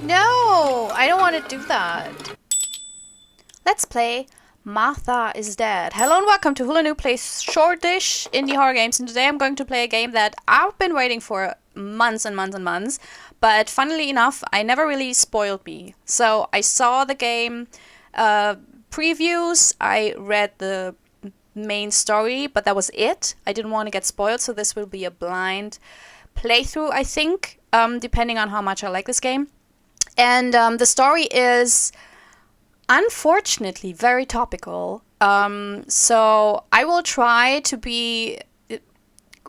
No, I don't want to do that. Let's play Martha is Dead. Hello and welcome to Hula New Plays Shortish Indie Horror Games, and today I'm going to play a game that I've been waiting for months and months and months, but funnily enough, I never really spoiled me. So I saw the game previews, I read the main story, but that was it. I didn't want to get spoiled, so this will be a blind playthrough, I think, depending on how much I like this game. And the story is unfortunately very topical. So I will try to be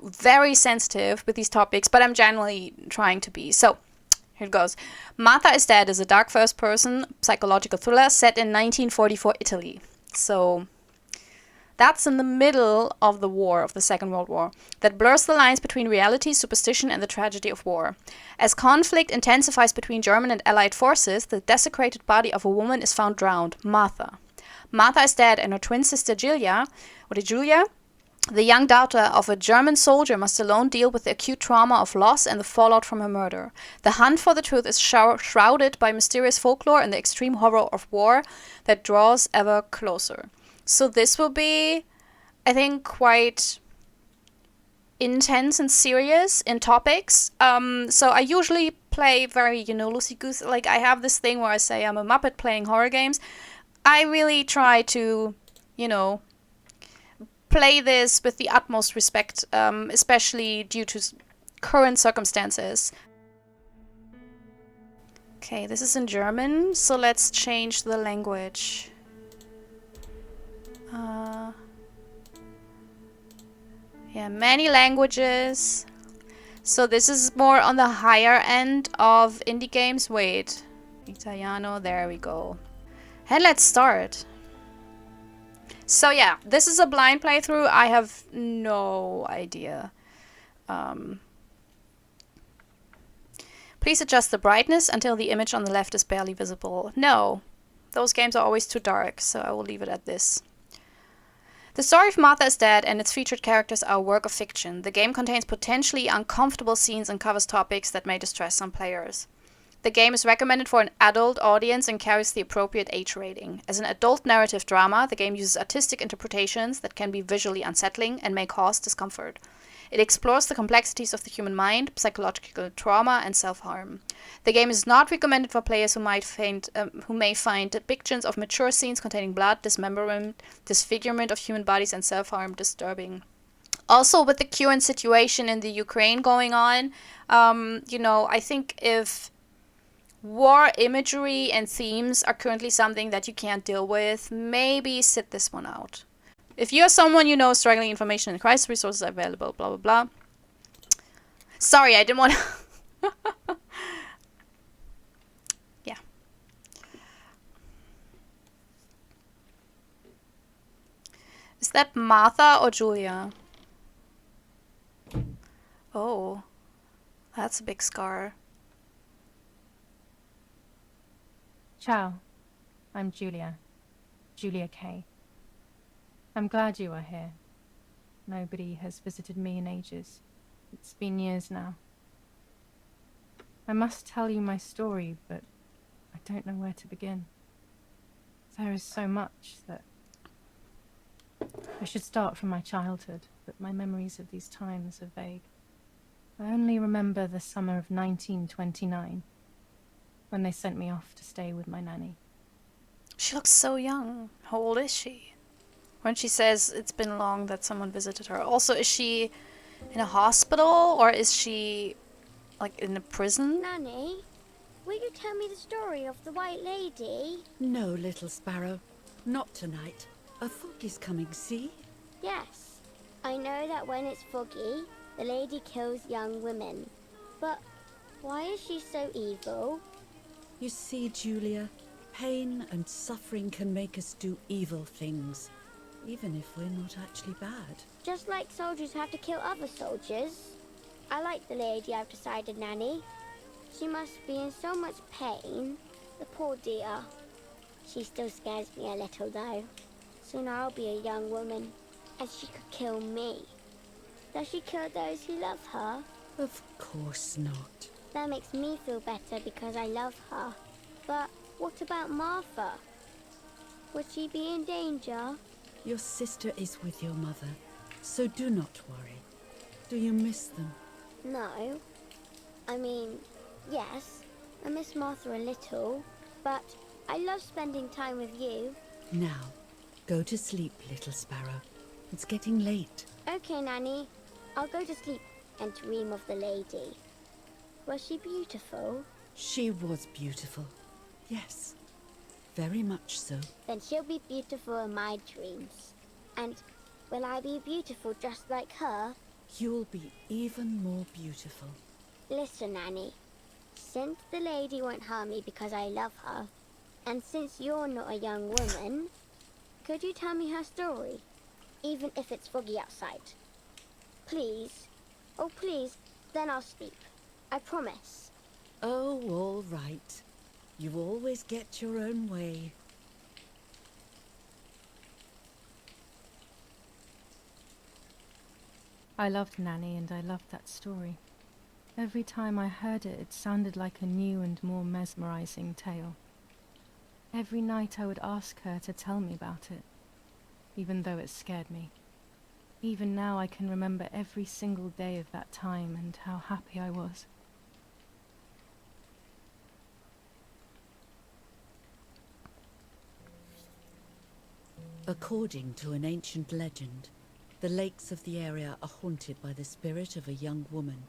very sensitive with these topics, but I'm generally trying to be. So here it goes. Martha is Dead is a dark first-person psychological thriller set in 1944 Italy. So that's in the middle of the war, of the Second World War, that blurs the lines between reality, superstition, and the tragedy of war. As conflict intensifies between German and Allied forces, the desecrated body of a woman is found drowned, Martha. Martha is dead, and her twin sister Giulia, the young daughter of a German soldier, must alone deal with the acute trauma of loss and the fallout from her murder. The hunt for the truth is shrouded by mysterious folklore and the extreme horror of war that draws ever closer. So this will be, I think, quite intense and serious in topics. So I usually play very, loosey-goosey. Like, I have this thing where I say I'm a Muppet playing horror games. I really try to, play this with the utmost respect, especially due to current circumstances. Okay, this is in German, so let's change the language. Yeah, many languages. So this is more on the higher end of indie games. Wait, Italiano, there we go. And let's start. So yeah, this is a blind playthrough. I have no idea. Please adjust the brightness until the image on the left is barely visible. No, those games are always too dark, so I will leave it at this. The story of Martha is Dead and its featured characters are a work of fiction. The game contains potentially uncomfortable scenes and covers topics that may distress some players. The game is recommended for an adult audience and carries the appropriate age rating. As an adult narrative drama, the game uses artistic interpretations that can be visually unsettling and may cause discomfort. It explores the complexities of the human mind, psychological trauma, and self-harm. The game is not recommended for players who may find depictions of mature scenes containing blood, dismemberment, disfigurement of human bodies, and self-harm disturbing. Also, with the current situation in the Ukraine going on, I think if war imagery and themes are currently something that you can't deal with, maybe sit this one out. If you're someone struggling, information and crisis resources are available, blah, blah, blah. Sorry, I didn't want to... Yeah. Is that Martha or Giulia? Oh, that's a big scar. Ciao, I'm Giulia K. I'm glad you are here. Nobody has visited me in ages. It's been years now. I must tell you my story, but I don't know where to begin. There is so much that... I should start from my childhood, but my memories of these times are vague. I only remember the summer of 1929, when they sent me off to stay with my nanny. She looks so young. How old is she? When she says it's been long that someone visited her. Also, is she in a hospital or is she like in a prison? Nanny, will you tell me the story of the White Lady? No, little sparrow. Not tonight. A fog is coming, see? Yes. I know that when it's foggy, the lady kills young women. But why is she so evil? You see, Giulia, pain and suffering can make us do evil things, even if we're not actually bad. Just like soldiers have to kill other soldiers. I like the lady, I've decided, Nanny. She must be in so much pain. The poor dear. She still scares me a little, though. Soon I'll be a young woman, and she could kill me. Does she kill those who love her? Of course not. That makes me feel better because I love her. But what about Martha? Would she be in danger? Your sister is with your mother, so do not worry. Do you miss them? No. I mean, yes, I miss Martha a little, but I love spending time with you. Now, go to sleep, little sparrow. It's getting late. Okay, Nanny. I'll go to sleep and dream of the lady. Was she beautiful? She was beautiful. Yes, very much so. Then she'll be beautiful in my dreams. And will I be beautiful just like her? You'll be even more beautiful. Listen, Nanny. Since the lady won't harm me because I love her, and since you're not a young woman, could you tell me her story? Even if it's foggy outside. Please. Oh, please. Then I'll sleep. I promise. Oh, all right. You always get your own way. I loved Nanny and I loved that story. Every time I heard it, it sounded like a new and more mesmerizing tale. Every night I would ask her to tell me about it, even though it scared me. Even now I can remember every single day of that time and how happy I was. According to an ancient legend, the lakes of the area are haunted by the spirit of a young woman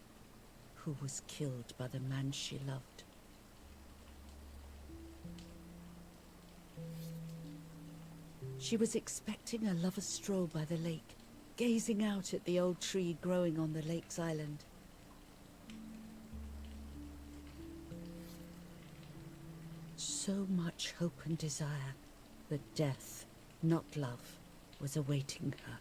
who was killed by the man she loved. She was expecting a lover's stroll by the lake, gazing out at the old tree growing on the lake's island. So much hope and desire that death, not love, was awaiting her.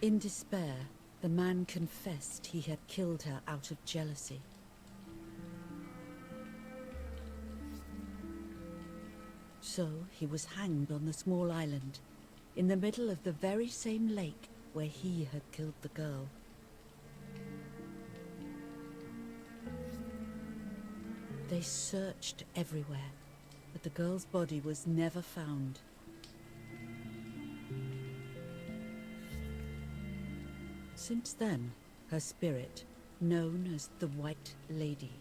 In despair, the man confessed he had killed her out of jealousy. So he was hanged on the small island, in the middle of the very same lake where he had killed the girl. They searched everywhere, but the girl's body was never found. Since then, her spirit, known as the White Lady,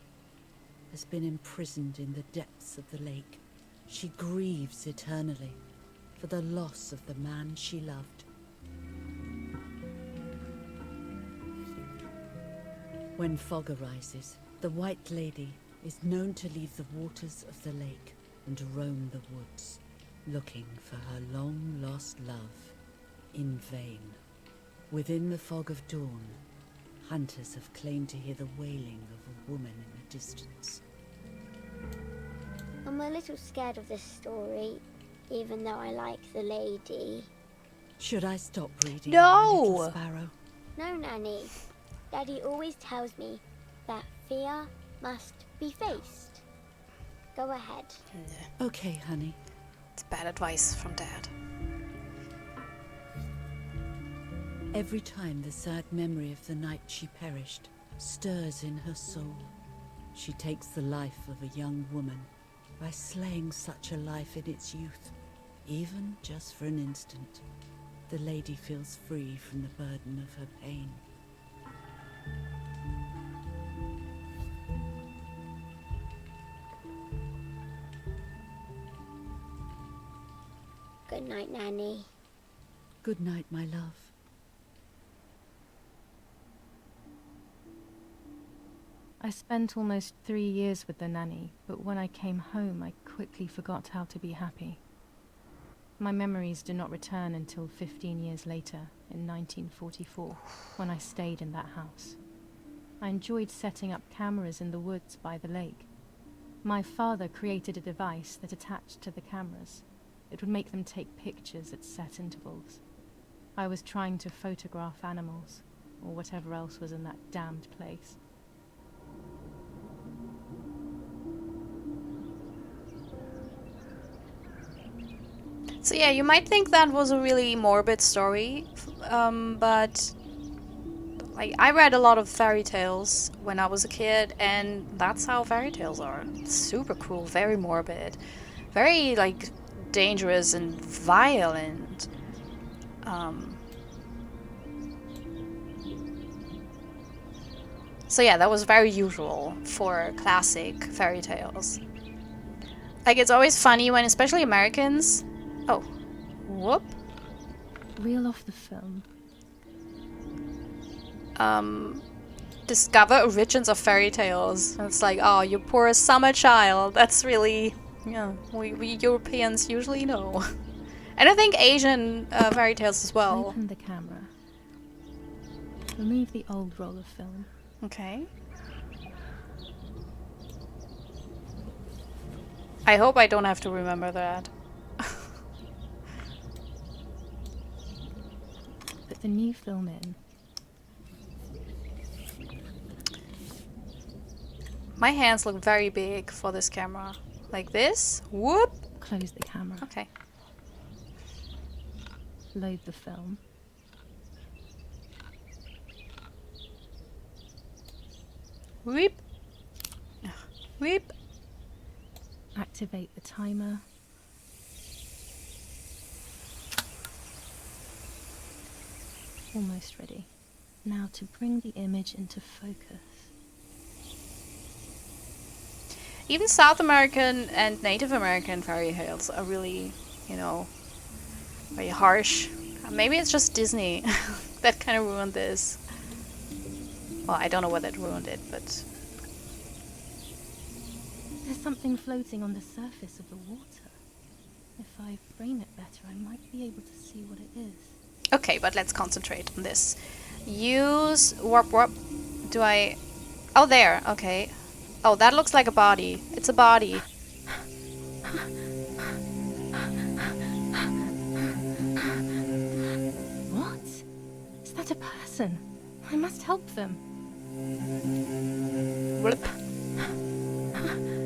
has been imprisoned in the depths of the lake. She grieves eternally for the loss of the man she loved. When fog arises, the White Lady is known to leave the waters of the lake and roam the woods, looking for her long-lost love in vain. Within the fog of dawn, hunters have claimed to hear the wailing of a woman in the distance. I'm a little scared of this story, even though I like the lady. Should I stop reading, No! my little sparrow? No, Nanny. Daddy always tells me that fear must be faced. Go ahead. Okay, honey. It's bad advice from Dad. Every time the sad memory of the night she perished stirs in her soul, she takes the life of a young woman by slaying such a life in its youth. Even just for an instant, the lady feels free from the burden of her pain. Good night, Nanny. Good night, my love. I spent almost 3 years with the nanny, but when I came home I quickly forgot how to be happy. My memories do not return until 15 years later, in 1944, when I stayed in that house. I enjoyed setting up cameras in the woods by the lake. My father created a device that attached to the cameras. It would make them take pictures at set intervals. I was trying to photograph animals, or whatever else was in that damned place. So yeah, you might think that was a really morbid story, but like I read a lot of fairy tales when I was a kid, and that's how fairy tales are. Super cruel, very morbid, very like dangerous and violent. So yeah, that was very usual for classic fairy tales. Like it's always funny when, especially Americans. Oh, whoop. Reel off the film. Discover origins of fairy tales. And it's like, oh, you poor summer child. That's really, yeah, we Europeans usually know. And I think Asian fairy tales as well. Open the camera. Remove the old roll of film. Okay. I hope I don't have to remember that. Put the new film in. My hands look very big for this camera. Like this. Whoop. Close the camera. Okay. Load the film. Whoop. Whoop. Activate the timer. Almost ready. Now to bring the image into focus. Even South American and Native American fairy tales are really, you know, very harsh. Maybe it's just Disney that kind of ruined this. Well, I don't know what that ruined it, but... There's something floating on the surface of the water. If I frame it better, I might be able to see what it is. Okay, but let's concentrate on this. Use warp warp. Do I... Oh, there. Okay. Oh, that looks like a body. It's a body. What? Is that a person? I must help them. Blip.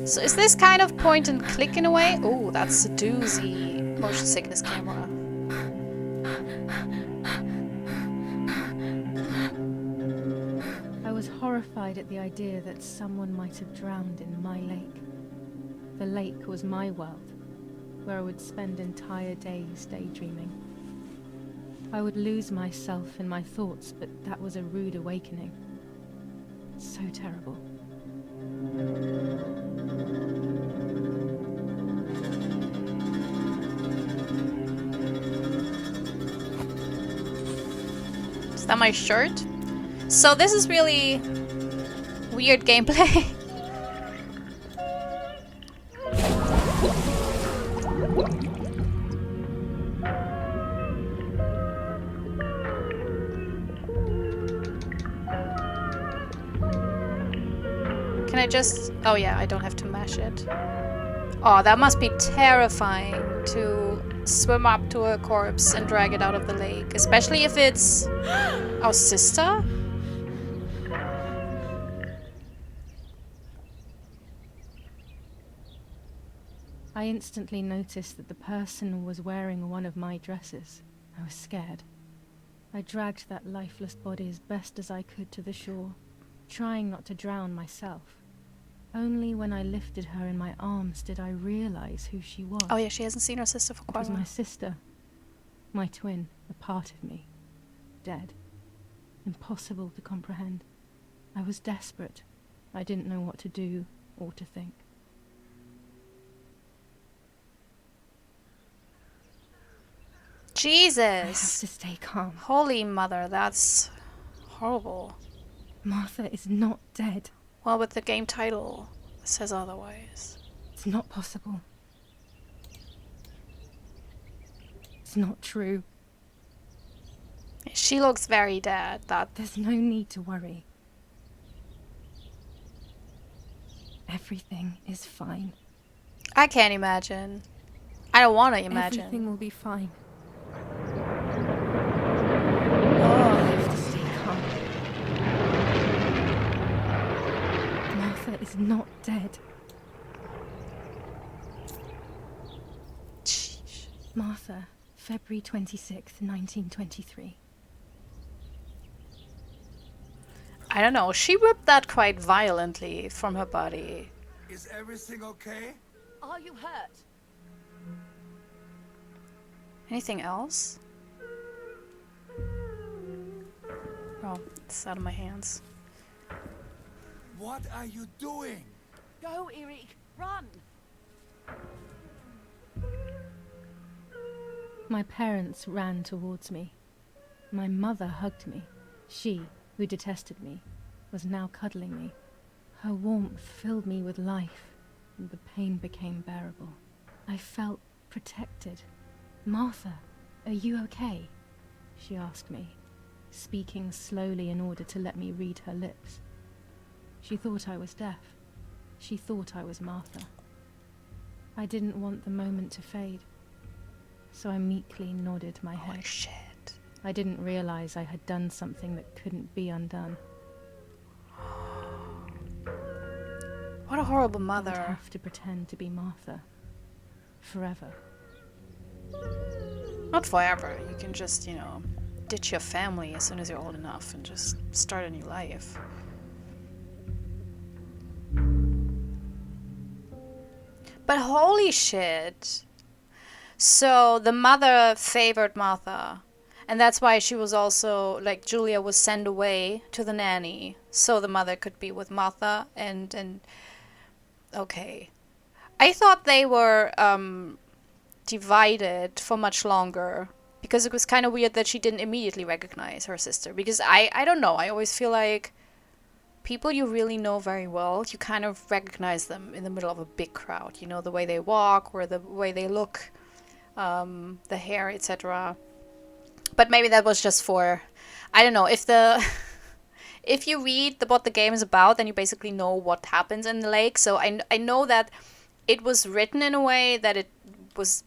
So is this kind of point and click in a way? Oh, that's a doozy motion sickness camera. I was horrified at the idea that someone might have drowned in my lake. The lake was my world, where I would spend entire days daydreaming. I would lose myself in my thoughts, but that was a rude awakening. So terrible. Is that my shirt? So this is really weird gameplay. Can I just... Oh yeah, I don't have to mash it. Oh, that must be terrifying to swim up to a corpse and drag it out of the lake. Especially if it's our sister? I instantly noticed that the person was wearing one of my dresses. I was scared. I dragged that lifeless body as best as I could to the shore, trying not to drown myself. Only when I lifted her in my arms did I realize who she was. Oh yeah, she hasn't seen her sister for It quite was a my while. sister, my twin, a part of me, dead. Impossible to comprehend. I was desperate. I didn't know what to do or to think. I have Jesus! to stay calm. Holy mother, that's horrible. Martha is not dead. Well, with the game title, it says otherwise. It's not possible. It's not true. She looks very dead. There's no need to worry. Everything is fine. I can't imagine. I don't want to imagine. Everything will be fine. Oh. I have to stay calm. Martha is not dead. Sheesh. Martha, February 26th, 1923. I don't know. She ripped that quite violently from her body. Is everything okay? Are you hurt? Anything else? Oh, it's out of my hands. What are you doing? Go, Eric, run! My parents ran towards me. My mother hugged me. She, who detested me, was now cuddling me. Her warmth filled me with life, and the pain became bearable. I felt protected. Martha, are you okay? She asked me, speaking slowly in order to let me read her lips. She thought I was deaf. She thought I was Martha. I didn't want the moment to fade, so I meekly nodded my head. Holy shit. I didn't realize I had done something that couldn't be undone. What a horrible I would mother. have to pretend to be Martha. Forever. Not forever. You can just, you know, ditch your family as soon as you're old enough and just start a new life. But holy shit. So the mother favored Martha. And that's why she was also, like, Giulia was sent away to the nanny. So the mother could be with Martha and okay. I thought they were divided for much longer. Because it was kind of weird that she didn't immediately recognize her sister. Because I don't know, I always feel like people you really know very well, you kind of recognize them in the middle of a big crowd. You know, the way they walk or the way they look, the hair, etc. But maybe that was just for, I don't know, if you read what the game is about, then you basically know what happens in the lake. So I know that it was written in a way that it was,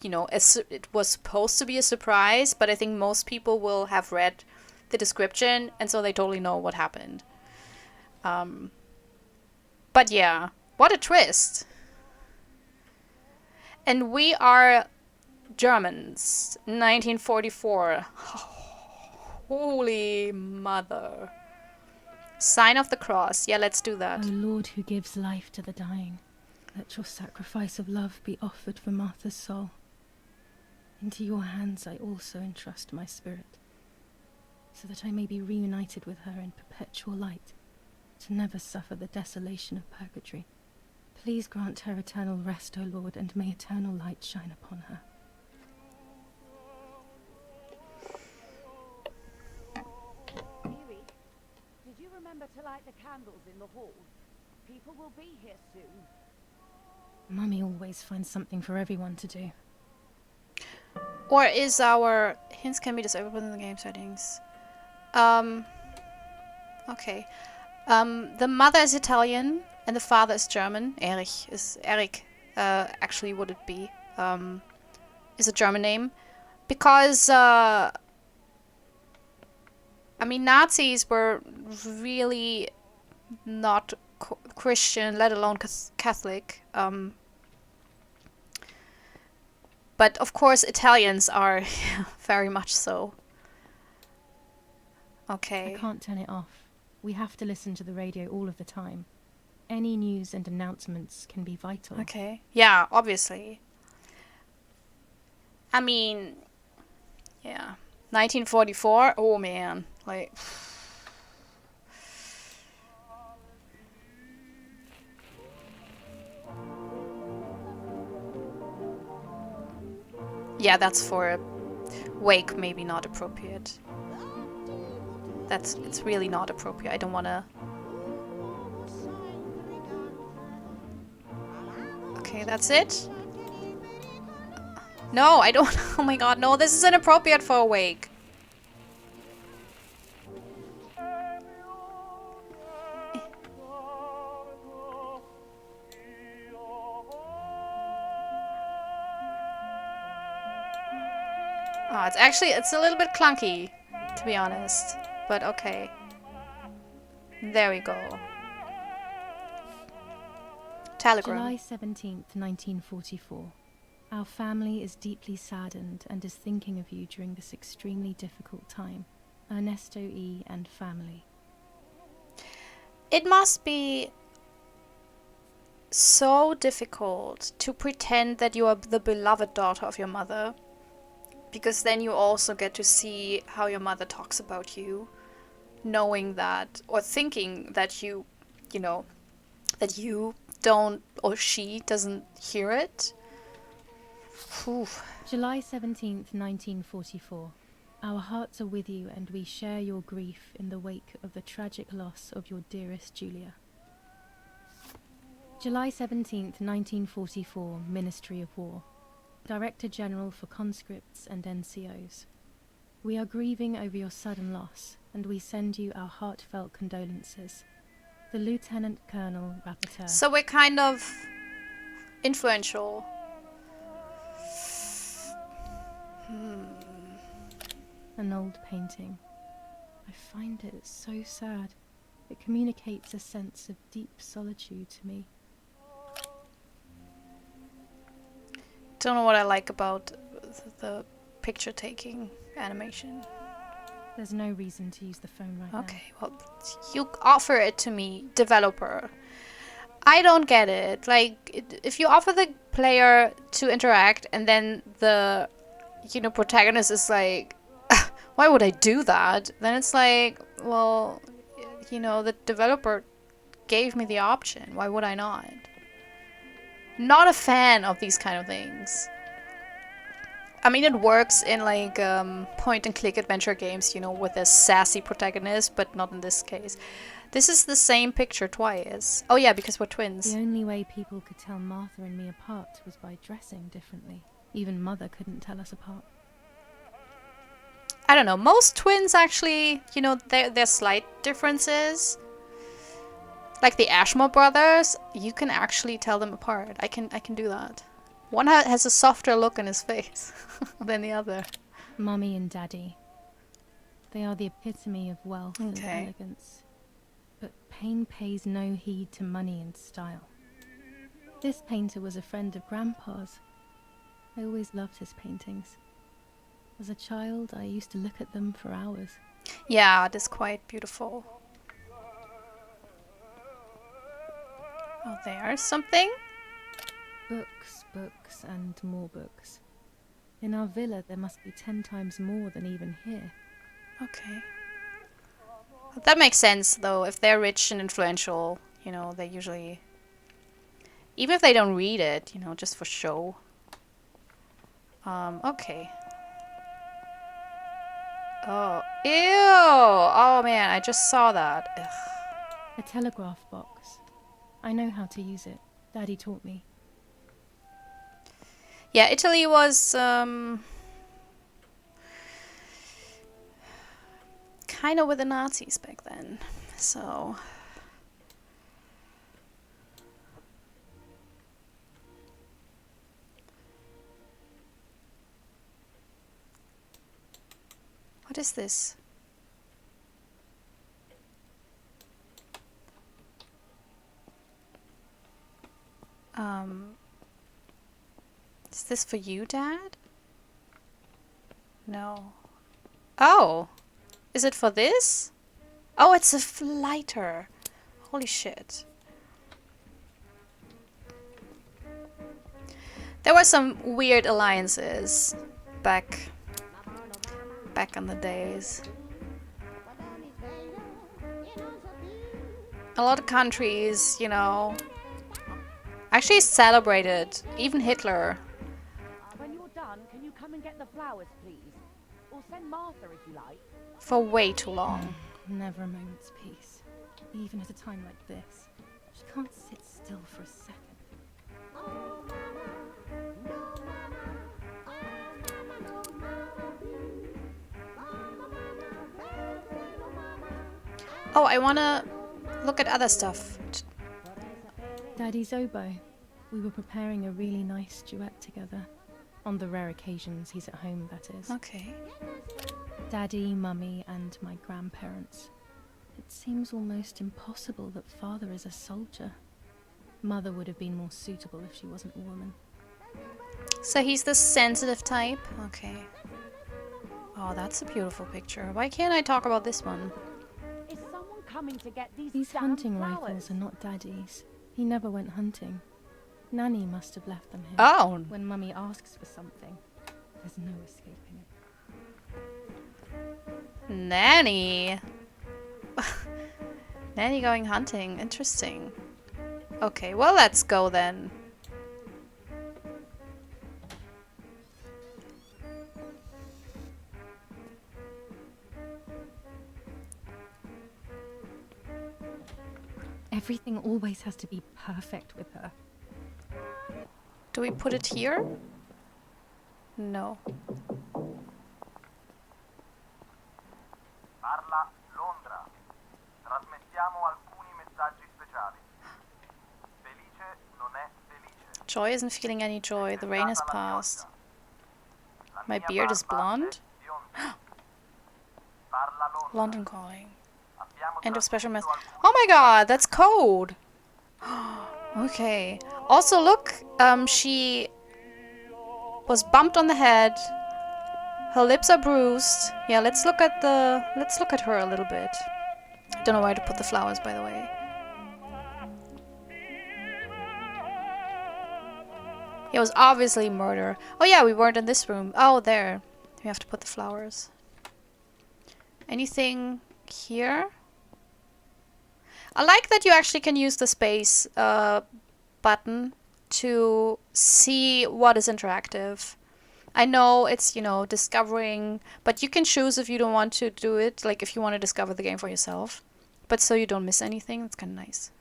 you know, it was supposed to be a surprise, but I think most people will have read the description, and so they totally know what happened. But yeah, what a twist. And we are Germans, 1944. Holy mother. Sign of the cross. Yeah, let's do that. O Lord who gives life to the dying, let your sacrifice of love be offered for Martha's soul. Into your hands I also entrust my spirit, so that I may be reunited with her in perpetual light, to never suffer the desolation of purgatory. Please grant her eternal rest, O Lord, and may eternal light shine upon her. Eric, did you remember to light the candles in the hall? People will be here soon. Mummy always finds something for everyone to do. Or is our hints can be disabled within the game settings? Okay. The mother is Italian and the father is German. Eric actually would it be is a German name because I mean Nazis were really not Christian, let alone Catholic. But of course Italians are very much so. Okay. I can't turn it off. We have to listen to the radio all of the time. Any news and announcements can be vital. Okay. Yeah, obviously. I mean, yeah. 1944? Oh man. Like... Yeah, that's for a wake, maybe not appropriate. It's really not appropriate. I don't wanna... Okay, that's it? No, I don't... Oh my god, no, this is inappropriate for a wake. Oh, it's a little bit clunky, to be honest. But okay. There we go. Telegram. July 17th, 1944. Our family is deeply saddened and is thinking of you during this extremely difficult time. Ernesto E. and family. It must be so difficult to pretend that you are the beloved daughter of your mother, because then you also get to see how your mother talks about you, knowing that, or thinking that you know, that you don't, or she doesn't hear it. Whew. July 17th, 1944. Our hearts are with you and we share your grief in the wake of the tragic loss of your dearest Giulia. July 17th, 1944, Ministry of War. Director General for Conscripts and NCOs. We are grieving over your sudden loss, and we send you our heartfelt condolences. The Lieutenant Colonel Rapporteur. So we're kind of influential. An old painting. I find it so sad. It communicates a sense of deep solitude to me. Don't know what I like about the picture taking animation. There's no reason to use the phone right now. Okay, well, you offer it to me, developer. I don't get it. Like, if you offer the player to interact and then the, protagonist is like, why would I do that? Then it's like, well, the developer gave me the option. Why would I not? Not a fan of these kind of things. I mean, it works in like point-and-click adventure games, with a sassy protagonist, but not in this case. This is the same picture twice. Oh yeah, because we're twins. The only way people could tell Martha and me apart was by dressing differently. Even Mother couldn't tell us apart. I don't know. Most twins actually, there's slight differences. Like the Ashmore brothers, you can actually tell them apart. I can do that. One has a softer look in his face than the other. Mummy and Daddy. They are the epitome of wealth and elegance. But pain pays no heed to money and style. This painter was a friend of Grandpa's. I always loved his paintings. As a child, I used to look at them for hours. Yeah, it is quite beautiful. Oh, there's something? Books, books, and more books. In our villa, there must be 10 times more than even here. Okay. That makes sense, though. If they're rich and influential, they usually... Even if they don't read it, just for show. Okay. Oh, ew! Oh, man, I just saw that. Ugh. A telegraph box. I know how to use it. Daddy taught me. Yeah, Italy was, kind of with the Nazis back then, so... What is this? Is this for you, Dad? No. Oh! Is it for this? Oh, it's a lighter. Holy shit. There were some weird alliances back in the days. A lot of countries, actually celebrated. Even Hitler. When you're done, can you come and get the flowers, please? Or send Martha if you like. For way too long. Never a moment's peace. Even at a time like this. She can't sit still for a second. Oh, I wanna look at other stuff. Daddy's oboe. We were preparing a really nice duet together. On the rare occasions he's at home, that is. Okay. Daddy, Mummy, and my grandparents. It seems almost impossible that Father is a soldier. Mother would have been more suitable if she wasn't a woman. So he's the sensitive type? Okay. Oh, that's a beautiful picture. Why can't I talk about this one? Is someone coming to get these These damn hunting flowers? rifles are not Daddy's. He never went hunting. Nanny must have left them here. Oh! When Mummy asks for something, there's no escaping it. Nanny! Nanny going hunting. Interesting. Okay, well, let's go then. Everything always has to be perfect with her. Do we put it here? No. Parla Londra. Trasmettiamo alcuni messaggi speciali. Felice non è felice. Joy isn't feeling any joy. The rain has passed. La My mia beard is barba blonde? è bionda. Parla Londra. London calling. Abbiamo End of special mess. trasmesso alcuni Oh my god, that's code! Okay. Also, look, she was bumped on the head. Her lips are bruised. Yeah, let's look at her a little bit. Don't know where to put the flowers, by the way. It was obviously murder. Oh yeah, we weren't in this room. Oh, there. We have to put the flowers. Anything here? I like that you actually can use the space button to see what is interactive. I know it's, you know, discovering, but you can choose if you don't want to do it, like if you want to discover the game for yourself. But so you don't miss anything, it's kind of nice.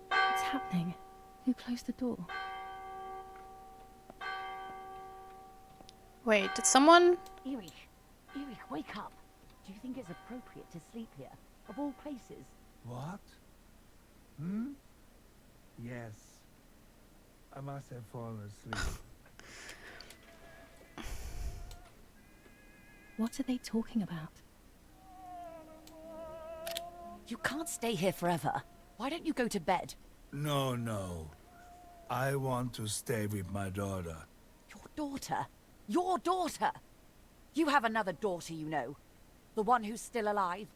What's happening? Who closed the door? Wait, did someone... Erich, wake up. Do you think it's appropriate to sleep here, of all places? What? Hmm? Yes. I must have fallen asleep. What are they talking about? You can't stay here forever. Why don't you go to bed? No, no. I want to stay with my daughter. Your daughter? Your daughter? You have another daughter, you know. The one who's still alive.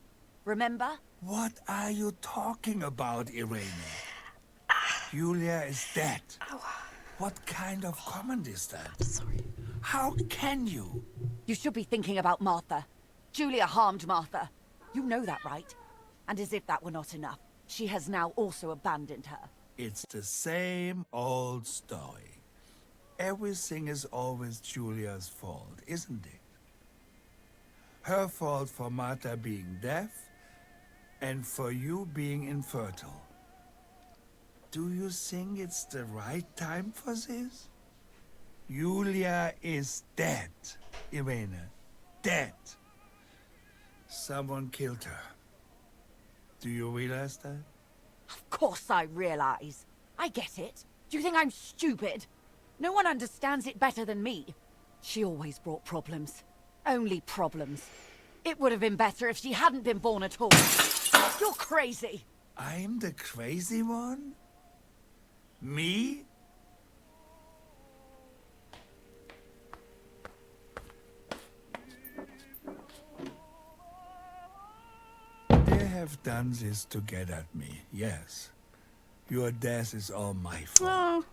Remember? What are you talking about, Irene? Giulia is dead. What kind of comment is that? Sorry. How can you? You should be thinking about Martha. Giulia harmed Martha. You know that, right? And as if that were not enough, she has now also abandoned her. It's the same old story. Everything is always Giulia's fault, isn't it? Her fault for Martha being deaf, and for you being infertile. Do you think it's the right time for this? Giulia is dead, Irene. Dead. Someone killed her. Do you realize that? Of course I realize. I get it. Do you think I'm stupid? No one understands it better than me. She always brought problems. Only problems. It would have been better if she hadn't been born at all. You're crazy. I'm the crazy one? Me? They have done this to get at me, yes. Your death is all my fault. Oh.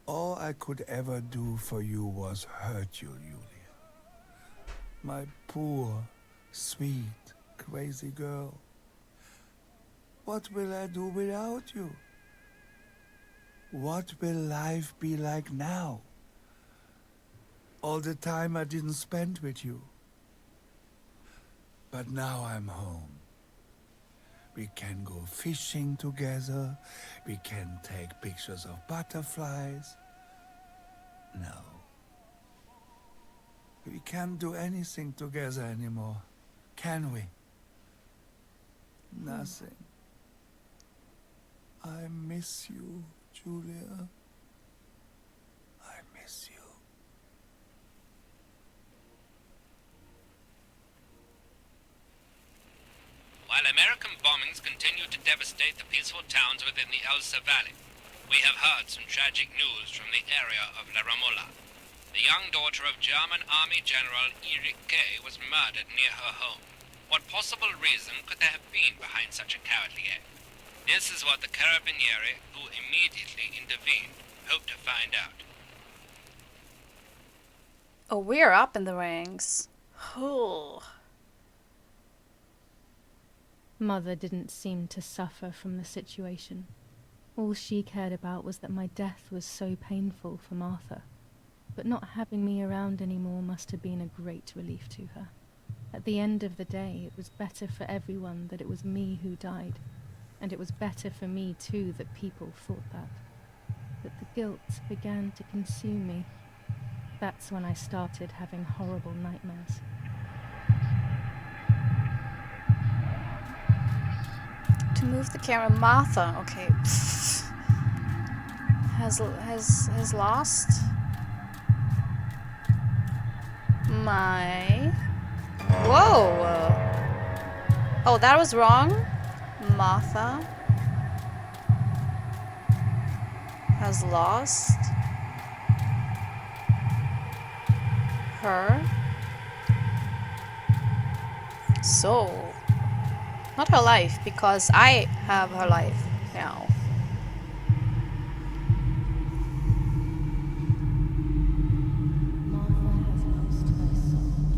All I could ever do for you was hurt you, Giulia. My poor, sweet, crazy girl. What will I do without you? What will life be like now? All the time I didn't spend with you. But now I'm home. We can go fishing together. We can take pictures of butterflies. No. We can't do anything together anymore, can we? Nothing. I miss you, Giulia. I miss you. bombings continue to devastate the peaceful towns within the Elsa Valley. We have heard some tragic news from the area of La Ramola. The young daughter of German Army General Erich K. was murdered near her home. What possible reason could there have been behind such a cowardly act? This is what the Carabinieri, who immediately intervened, hope to find out. Oh, we're up in the ranks. Oh. Mother didn't seem to suffer from the situation. All she cared about was that my death was so painful for Martha. But not having me around anymore must have been a great relief to her. At the end of the day, it was better for everyone that it was me who died. And it was better for me too that people thought that. But the guilt began to consume me. That's when I started having horrible nightmares. To move the camera, Martha. Okay. Has lost my. Whoa. Oh, that was wrong. Martha has lost her soul. Not her life, because I have her life now.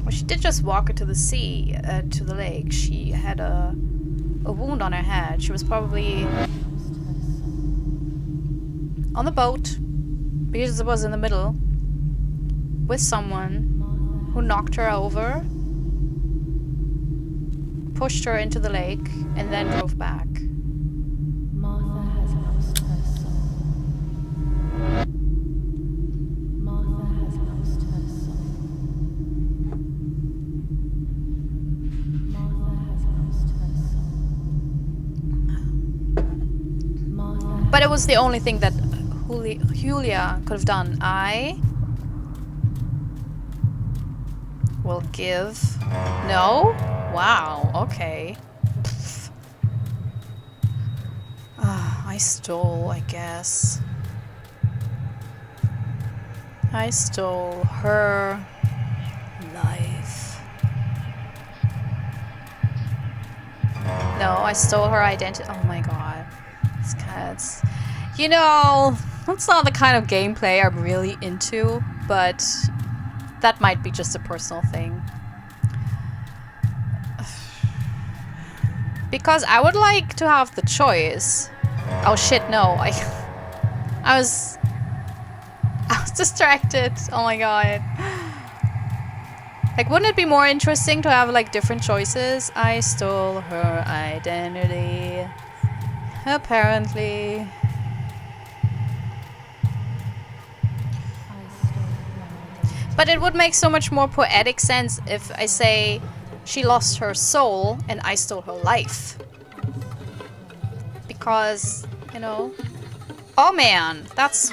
Well, she did just walk her to the sea, to the lake. She had a wound on her head. She was probably on the boat, because it was in the middle, with someone who knocked her over, pushed her into the lake, and then drove back. Martha has lost her soul. Martha has lost her soul. Martha has lost her soul. Martha. But it was the only thing that Giulia could have done. I will give. No? Wow, okay. I stole, I guess. I stole her life. No, I stole her identity. Oh my god. These cats. You know, that's not the kind of gameplay I'm really into, but that might be just a personal thing. Because I would like to have the choice. Oh shit, no. I was distracted. Oh my god. Like, wouldn't it be more interesting to have like different choices? I stole her identity. Apparently. But it would make so much more poetic sense if I say she lost her soul and I stole her life. Because, you know... Oh man, that's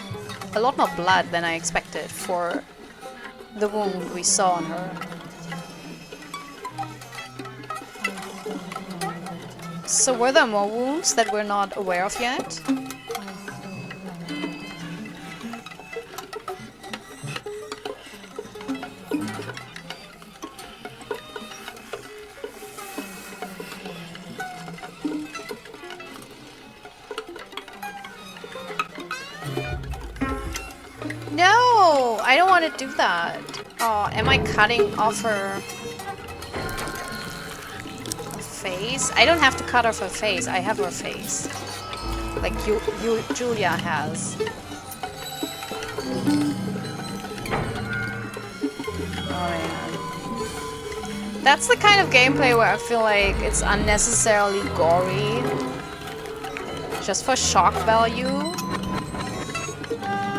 a lot more blood than I expected for the wound we saw on her. So were there more wounds that we're not aware of yet? No! I don't want to do that. Oh, am I cutting off her face? I don't have to cut off her face. I have her face. Like Giulia has. Oh man. That's the kind of gameplay where I feel like it's unnecessarily gory. Just for shock value.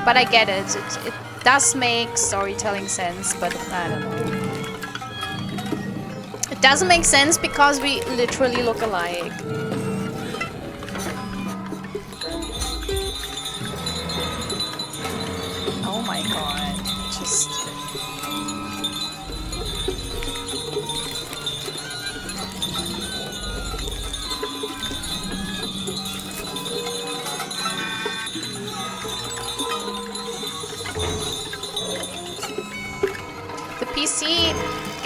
But I get it. It does make storytelling sense, but I don't know. It doesn't make sense because we literally look alike. Oh my god. Just...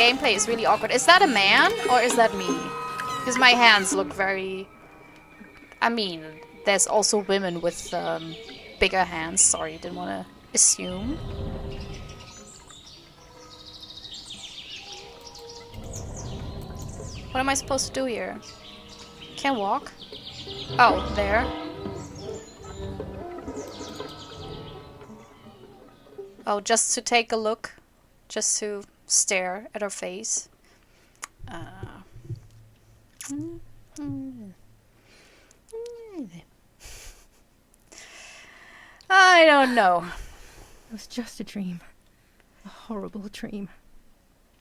gameplay is really awkward. Is that a man or is that me? Because my hands look very... I mean, there's also women with bigger hands. Sorry, didn't want to assume. What am I supposed to do here? Can't walk? Oh, there. Oh, just to take a look. Just to stare at her face. I don't know. It was just a dream. A horrible dream.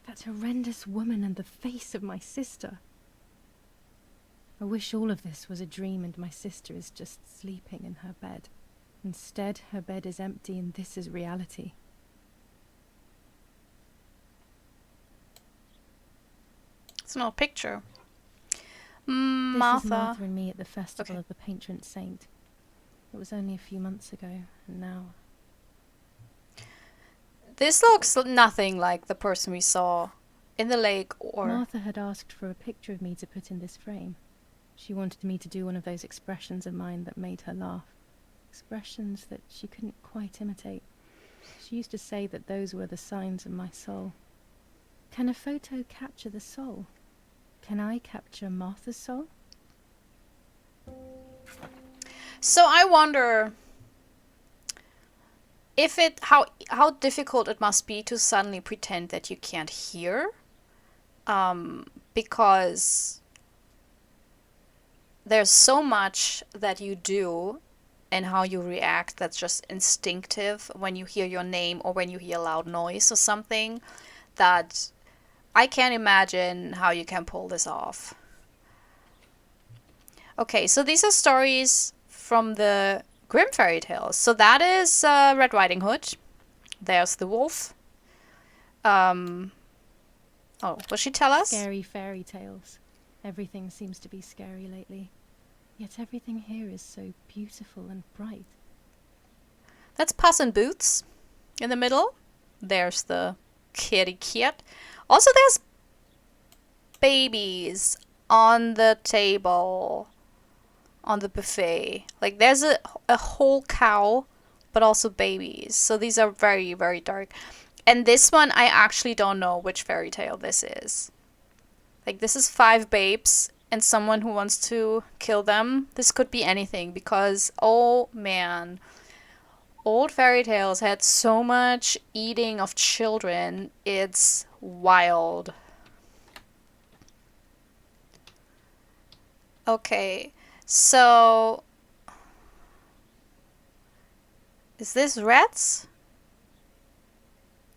That horrendous woman and the face of my sister. I wish all of this was a dream and my sister is just sleeping in her bed. Instead, her bed is empty and this is reality. It's not a picture. This Martha. is Martha and me at the festival Okay. of the patron saint. It was only a few months ago, and now... This looks nothing like the person we saw in the lake or... Martha had asked for a picture of me to put in this frame. She wanted me to do one of those expressions of mine that made her laugh. Expressions that she couldn't quite imitate. She used to say that those were the signs of my soul. Can a photo capture the soul? Can I capture Martha's soul? So I wonder if how difficult it must be to suddenly pretend that you can't hear, because there's so much that you do and how you react that's just instinctive when you hear your name or when you hear loud noise or something, that I can't imagine how you can pull this off. Okay, so these are stories from the Grimm fairy tales. So that is Red Riding Hood. There's the wolf. Oh, will she tell us? Scary fairy tales. Everything seems to be scary lately. Yet everything here is so beautiful and bright. That's Puss in Boots in the middle. There's the kitty cat. Also, there's babies on the table, on the buffet. Like, there's a whole cow, but also babies. So these are very, very dark. And this one, I actually don't know which fairy tale this is. Like, this is 5 babes and someone who wants to kill them. This could be anything because, oh man, old fairy tales had so much eating of children. It's wild. Okay, so is this rats?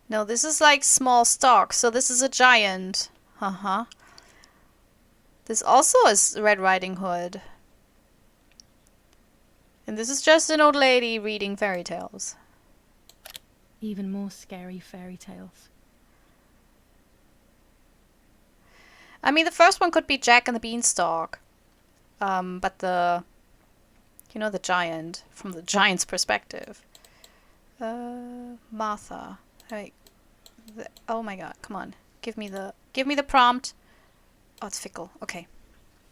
No, this is like small stalks. So this is a giant. Uh-huh. This also is Red Riding Hood. And this is just an old lady reading fairy tales. Even more scary fairy tales. I mean, the first one could be Jack and the Beanstalk. But the giant, from the giant's perspective. Martha. Hey, oh my god, come on. Give me the prompt. Oh, it's fickle. Okay.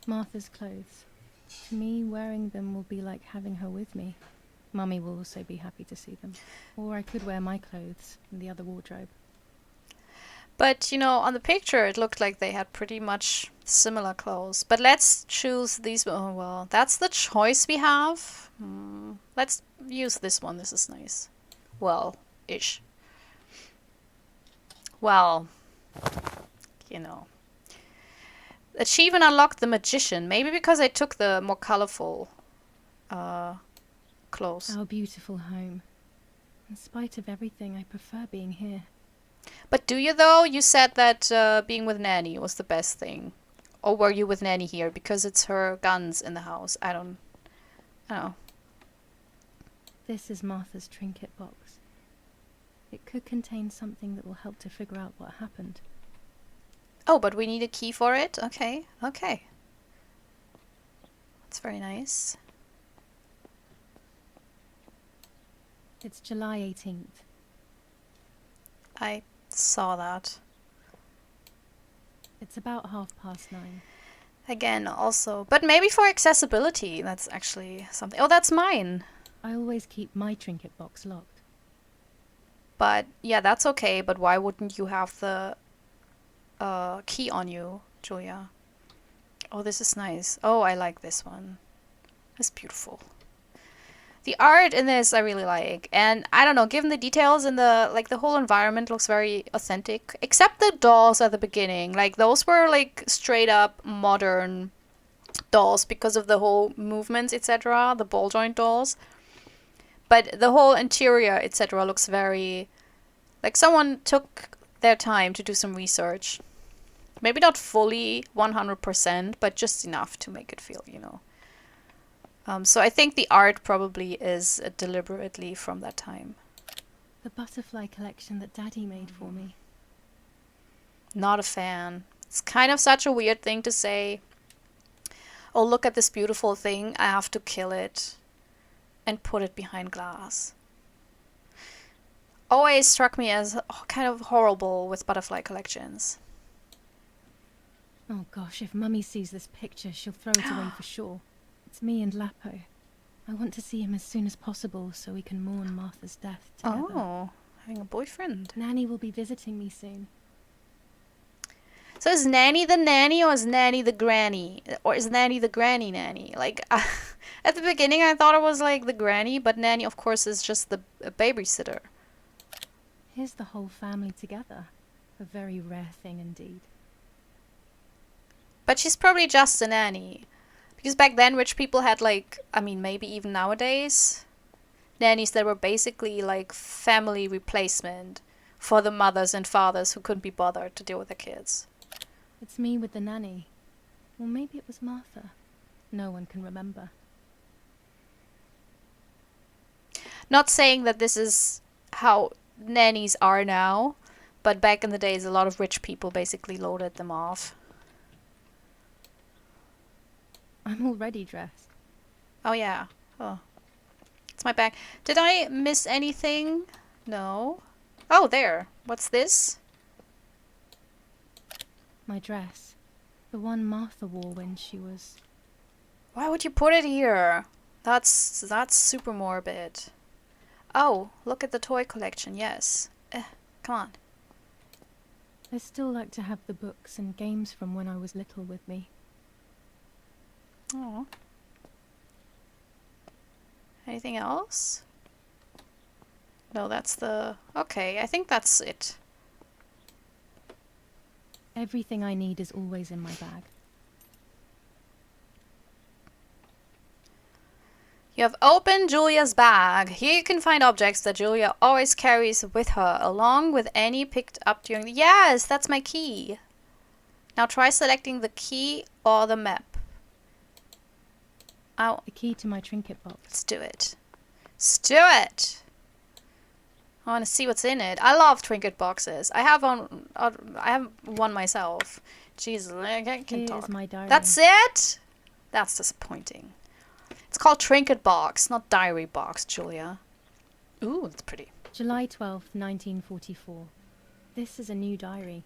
Martha's clothes. To me, wearing them will be like having her with me. Mummy will also be happy to see them. Or I could wear my clothes in the other wardrobe. But, on the picture, it looked like they had pretty much similar clothes. But let's choose these. Oh, well, that's the choice we have. Let's use this one. This is nice. Well, ish. Well, Achieve and unlock the magician. Maybe because I took the more colorful clothes. Our beautiful home. In spite of everything, I prefer being here. But do you though? You said that being with Nanny was the best thing. Or were you with Nanny here because it's her guns in the house? I don't know. This is Martha's trinket box. It could contain something that will help to figure out what happened. Oh, but we need a key for it? Okay. That's very nice. It's July 18th. I saw that. It's about 9:30. Again, also. But maybe for accessibility, that's actually something. Oh, that's mine. I always keep my trinket box locked. But yeah, that's okay. But why wouldn't you have the key on you, Giulia? Oh, this is nice. Oh, I like this one. It's beautiful. The art in this I really like, and I don't know, given the details and the whole environment looks very authentic, except the dolls at the beginning. Like those were like straight up modern dolls because of the whole movements, etc., the ball joint dolls. But the whole interior, etc., looks very like someone took their time to do some research. Maybe not fully 100%, but just enough to make it feel, so I think the art probably is deliberately from that time. The butterfly collection that Daddy made for me. Not a fan. It's kind of such a weird thing to say. Oh, look at this beautiful thing. I have to kill it and put it behind glass. Always struck me as kind of horrible with butterfly collections. Oh gosh, if Mummy sees this picture, she'll throw it away for sure. It's me and Lapo. I want to see him as soon as possible so we can mourn Martha's death together. Oh, having a boyfriend. Nanny will be visiting me soon. So is Nanny the nanny or is Nanny the granny? Or is Nanny the granny nanny? Like, at the beginning I thought it was like the granny, but Nanny of course is just the babysitter. Here's the whole family together. A very rare thing indeed. But she's probably just a nanny. Because back then rich people had like, I mean maybe even nowadays, nannies that were basically like family replacement for the mothers and fathers who couldn't be bothered to deal with their kids. It's me with the nanny. Or maybe it was Martha. No one can remember. Not saying that this is how nannies are now, but back in the days a lot of rich people basically loaded them off. I'm already dressed. Oh yeah. Oh. It's my bag. Did I miss anything? No. Oh, there. What's this? My dress. The one Martha wore when she was... Why would you put it here? That's super morbid. Oh, look at the toy collection. Yes. Come on. I still like to have the books and games from when I was little with me. Oh. Anything else? No, that's the... Okay, I think that's it. Everything I need is always in my bag. You have opened Giulia's bag. Here you can find objects that Giulia always carries with her, along with any picked up during the... Yes, that's my key. Now try selecting the key or the map. Oh, The key to my trinket box. let's do it. Let's do it! I want to see what's in it. I love trinket boxes. I have one myself. Jesus, I can Here talk. is my diary. That's it? That's disappointing. It's called Trinket Box, not Diary Box, Giulia. Ooh, that's pretty. July 12th, 1944. This is a new diary.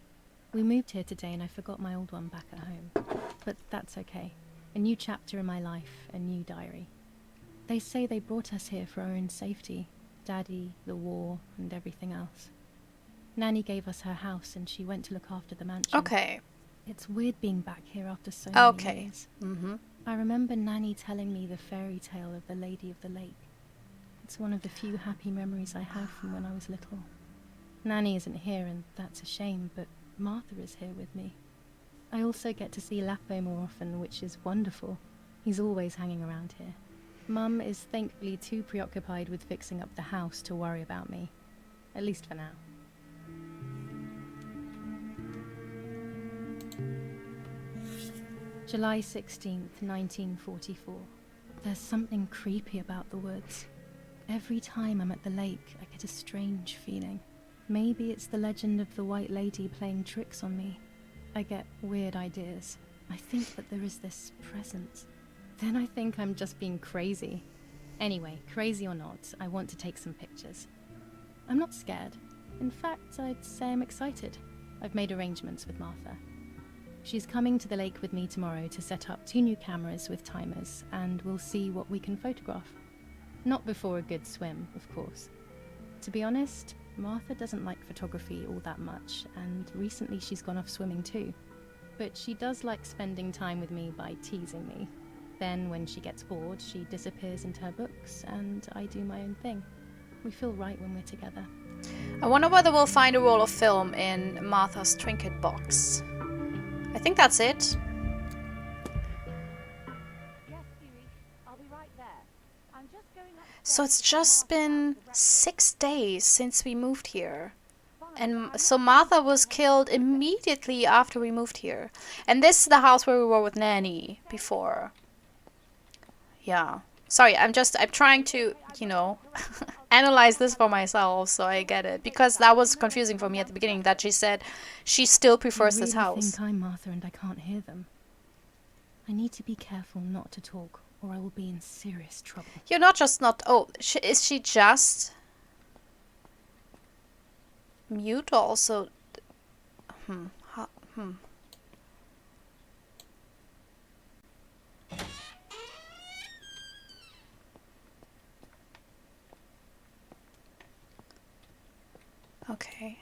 We moved here today and I forgot my old one back at home. But that's okay. A new chapter in my life, a new diary. They say they brought us here for our own safety. Daddy, the war, and everything else. Nanny gave us her house and she went to look after the mansion. Okay. It's weird being back here after so many Okay. years. Mm-hmm. I remember Nanny telling me the fairy tale of the Lady of the Lake. It's one of the few happy memories I have from when I was little. Nanny isn't here and that's a shame, but Martha is here with me. I also get to see Lapo more often, which is wonderful. He's always hanging around here. Mum is thankfully too preoccupied with fixing up the house to worry about me. At least for now. July 16th, 1944. There's something creepy about the woods. Every time I'm at the lake, I get a strange feeling. Maybe it's the legend of the White Lady playing tricks on me. I get weird ideas. I think that there is this presence. Then I think I'm just being crazy. Anyway, crazy or not, I want to take some pictures. I'm not scared. In fact, I'd say I'm excited. I've made arrangements with Martha. She's coming to the lake with me tomorrow to set up 2 new cameras with timers, and we'll see what we can photograph. Not before a good swim, of course. To be honest, Martha doesn't like photography all that much, and recently she's gone off swimming too. But she does like spending time with me by teasing me. Then, when she gets bored, she disappears into her books, and I do my own thing. We feel right when we're together. I wonder whether we'll find a roll of film in Martha's Trinket Box. I think that's it. Yes, Eerie. I'll be right there. I'm just going upstairs. So it's just been 6 days since we moved here. And so Martha was killed immediately after we moved here. And this is the house where we were with Nanny before. Yeah. Sorry, I'm trying to, you know, analyze this for myself so I get it. Because that was confusing for me at the beginning that she said she still prefers this house. I think I'm Martha and I can't hear them. I need to be careful not to talk, or I will be in serious trouble. You're not just not... Oh, is she just... mute or also... Okay.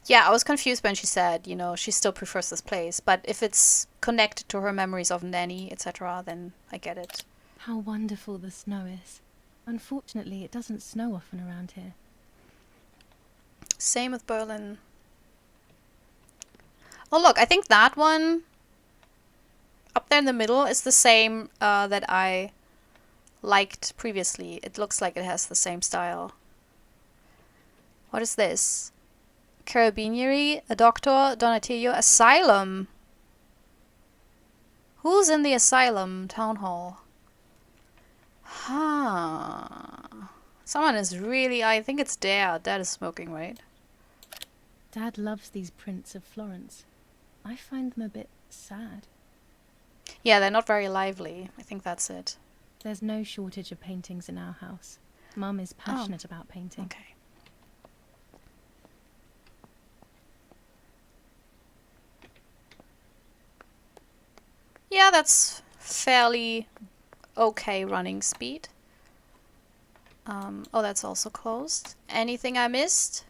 Yeah, I was confused when she said, you know, she still prefers this place. But if it's connected to her memories of Nanny, etc., then I get it. How wonderful the snow is. Unfortunately, it doesn't snow often around here. Same with Berlin. Oh, look, I think that one up there in the middle is the same that I liked previously. It looks like it has the same style. What is this? Carabinieri, a doctor, Donatello, asylum. Who's in the asylum town hall? Someone is really... I think it's Dad. Dad is smoking, right? Dad loves these prints of Florence. I find them a bit sad. Yeah, they're not very lively. I think that's it. There's no shortage of paintings in our house. Mum is passionate about painting. Okay. Yeah, that's fairly okay running speed. Oh, that's also closed. Anything I missed?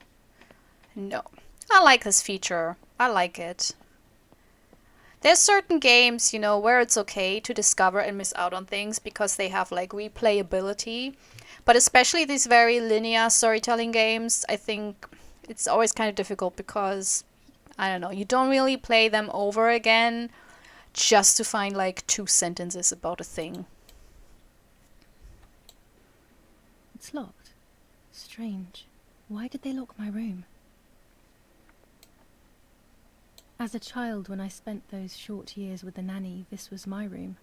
No. I like this feature. I like it. There's certain games, you know, where it's okay to discover and miss out on things because they have like replayability. But especially these very linear storytelling games, I think it's always kind of difficult because, I don't know, you don't really play them over again just to find like 2 sentences about a thing. It's locked. Strange. Why did they lock my room? As a child, when I spent those short years with the nanny, this was my room.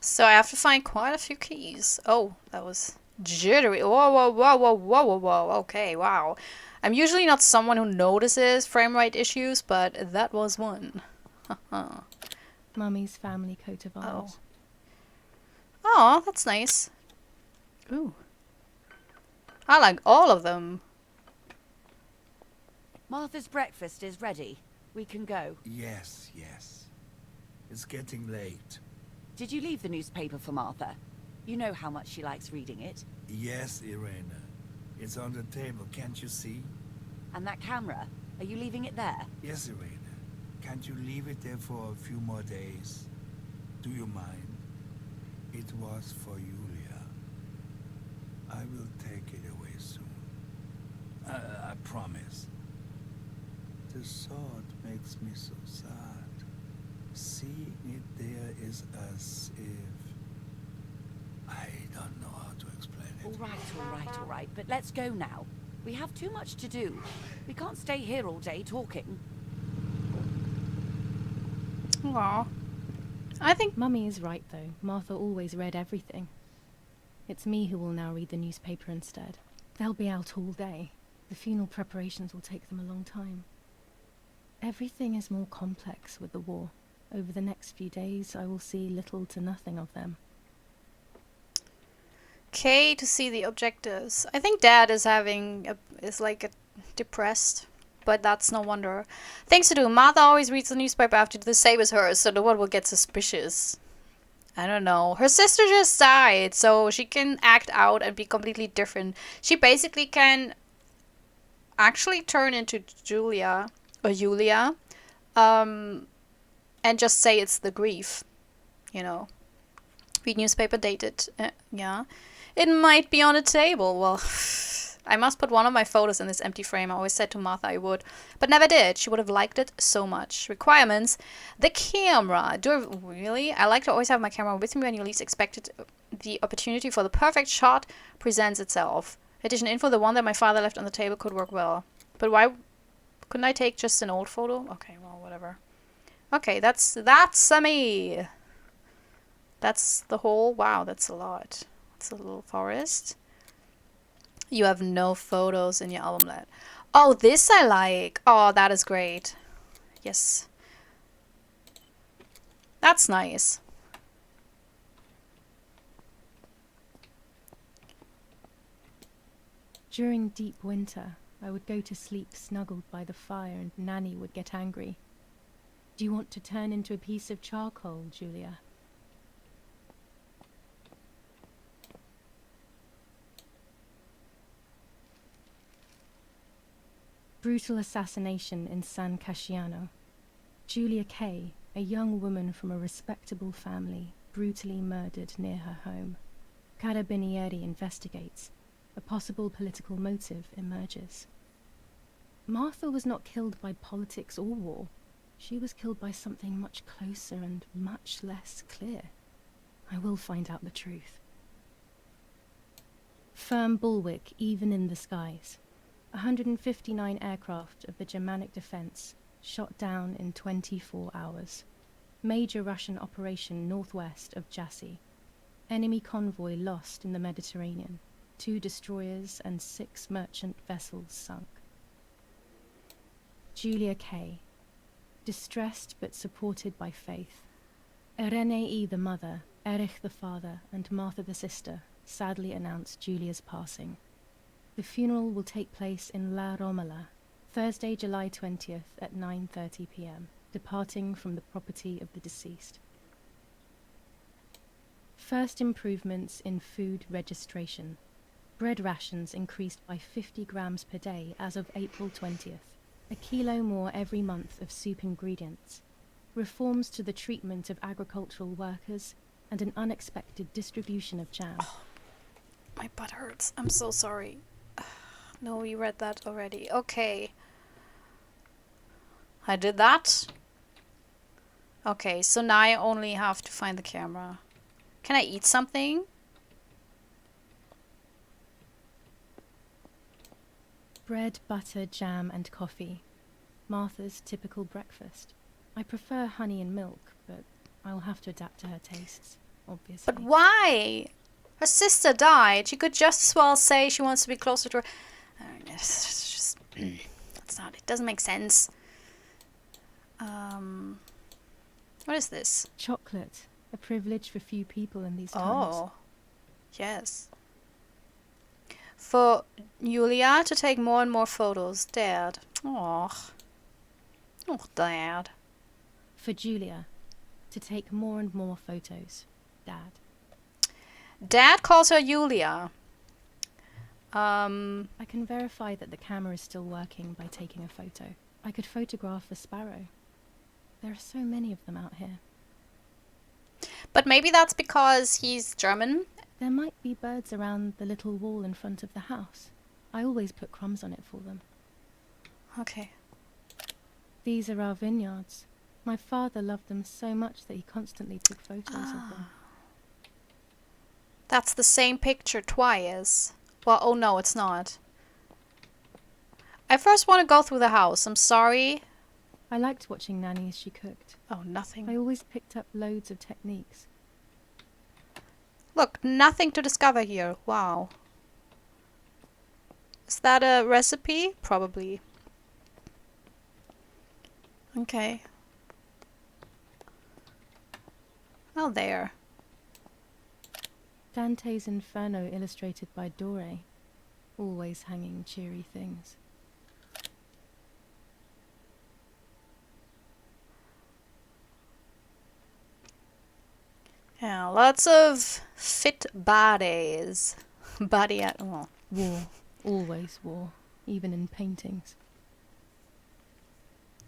So I have to find quite a few keys. Oh, that was jittery. Whoa, whoa, whoa, whoa, whoa, whoa, whoa. Okay, wow. I'm usually not someone who notices frame rate issues, but that was one. Mummy's family coat of arms. Oh, that's nice. Ooh. I like all of them. Martha's breakfast is ready. We can go. Yes, yes. It's getting late. Did you leave the newspaper for Martha? You know how much she likes reading it. Yes, Irena. It's on the table, can't you see? And that camera? Are you leaving it there? Yes, Irena. Can't you leave it there for a few more days? Do you mind? It was for Giulia. I will take it away soon. I promise. The thought makes me so sad. Seeing it there is as if... I don't know how to explain it. All right. But let's go now. We have too much to do. We can't stay here all day talking. Aw. I think... Mummy is right, though. Martha always read everything. It's me who will now read the newspaper instead. They'll be out all day. The funeral preparations will take them a long time. Everything is more complex with the war. Over the next few days, I will see little to nothing of them. Okay, to see the objectives. I think Dad is having is like depressed. but that's no wonder. Things to do. Martha always reads the newspaper after the same as hers, so no one will get suspicious. I don't know. Her sister just died, so she can act out and be completely different. She basically can actually turn into Giulia or Julia, and just say it's the grief, you know. Read newspaper dated. Yeah. It might be on a table. Well, I must put one of my photos in this empty frame. I always said to Martha I would, but never did. She would have liked it so much. Requirements. The camera. Really? I like to always have my camera with me when you least expect it. The opportunity for the perfect shot presents itself. Addition info, the one that my father left on the table could work well. But why couldn't I take just an old photo? Okay, well, whatever. Okay, that's me. That's the whole... Wow, that's a lot. It's a little forest. You have no photos in your album list. Oh, this I like. Oh, that is great. Yes. That's nice. During deep winter, I would go to sleep snuggled by the fire and Nanny would get angry. Do you want to turn into a piece of charcoal, Giulia? Brutal assassination in San Casciano. Giulia Kay, a young woman from a respectable family, brutally murdered near her home. Carabinieri investigates. A possible political motive emerges. Martha was not killed by politics or war. She was killed by something much closer and much less clear. I will find out the truth. Firm bulwark even in the skies. 159 aircraft of the Germanic defense shot down in 24 hours. Major Russian operation northwest of Jassy. Enemy convoy lost in the Mediterranean. 2 destroyers and 6 merchant vessels sunk. Giulia Kay. Distressed but supported by faith. Irenei the mother, Erich the father, and Martha the sister sadly announced Giulia's passing. The funeral will take place in La Romola, Thursday, July 20th at 9:30 p.m., departing from the property of the deceased. First improvements in food registration. Bread rations increased by 50 grams per day as of April 20th. A kilo more every month of soup ingredients. Reforms to the treatment of agricultural workers and an unexpected distribution of jam. Oh, my butt hurts. I'm so sorry. No, you read that already. Okay. I did that. Okay, so now I only have to find the camera. Can I eat something? Bread, butter, jam, and coffee. Martha's typical breakfast. I prefer honey and milk, but I'll have to adapt to her tastes, obviously. But why? Her sister died. She could just as well say she wants to be closer to her. It's just... It's not... It doesn't make sense. What is this? Chocolate. A privilege for few people in these times. Oh. Yes. For Giulia to take more and more photos. Dad. Oh. Oh, Dad. For Giulia to take more and more photos. Dad. Dad calls her Giulia. I can verify that the camera is still working by taking a photo. I could photograph a sparrow. There are so many of them out here. But maybe that's because he's German. There might be birds around the little wall in front of the house. I always put crumbs on it for them. Okay. These are our vineyards. My father loved them so much that he constantly took photos of them. That's the same picture twice. Well, oh no, it's not. I first want to go through the house. I'm sorry. I liked watching Nanny as she cooked. Oh, nothing. I always picked up loads of techniques. Look, nothing to discover here. Wow. Is that a recipe? Probably. Okay. Oh, there. Dante's Inferno illustrated by Dore. Always hanging cheery things. Yeah, lots of fit bodies. Body at all. War. Always war. Even in paintings.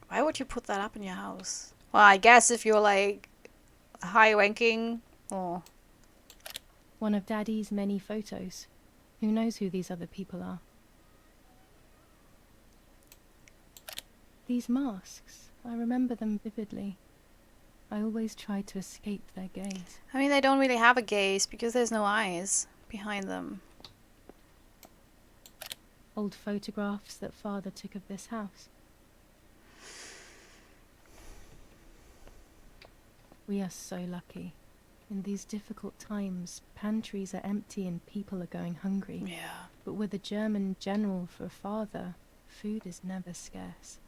Why would you put that up in your house? Well, I guess if you're like high ranking or One of Daddy's many photos. Who knows who these other people are? These masks. I remember them vividly. I always tried to escape their gaze. I mean, they don't really have a gaze because there's no eyes behind them. Old photographs that Father took of this house. We are so lucky. In these difficult times, pantries are empty and people are going hungry. Yeah. But with a German general for a father, food is never scarce.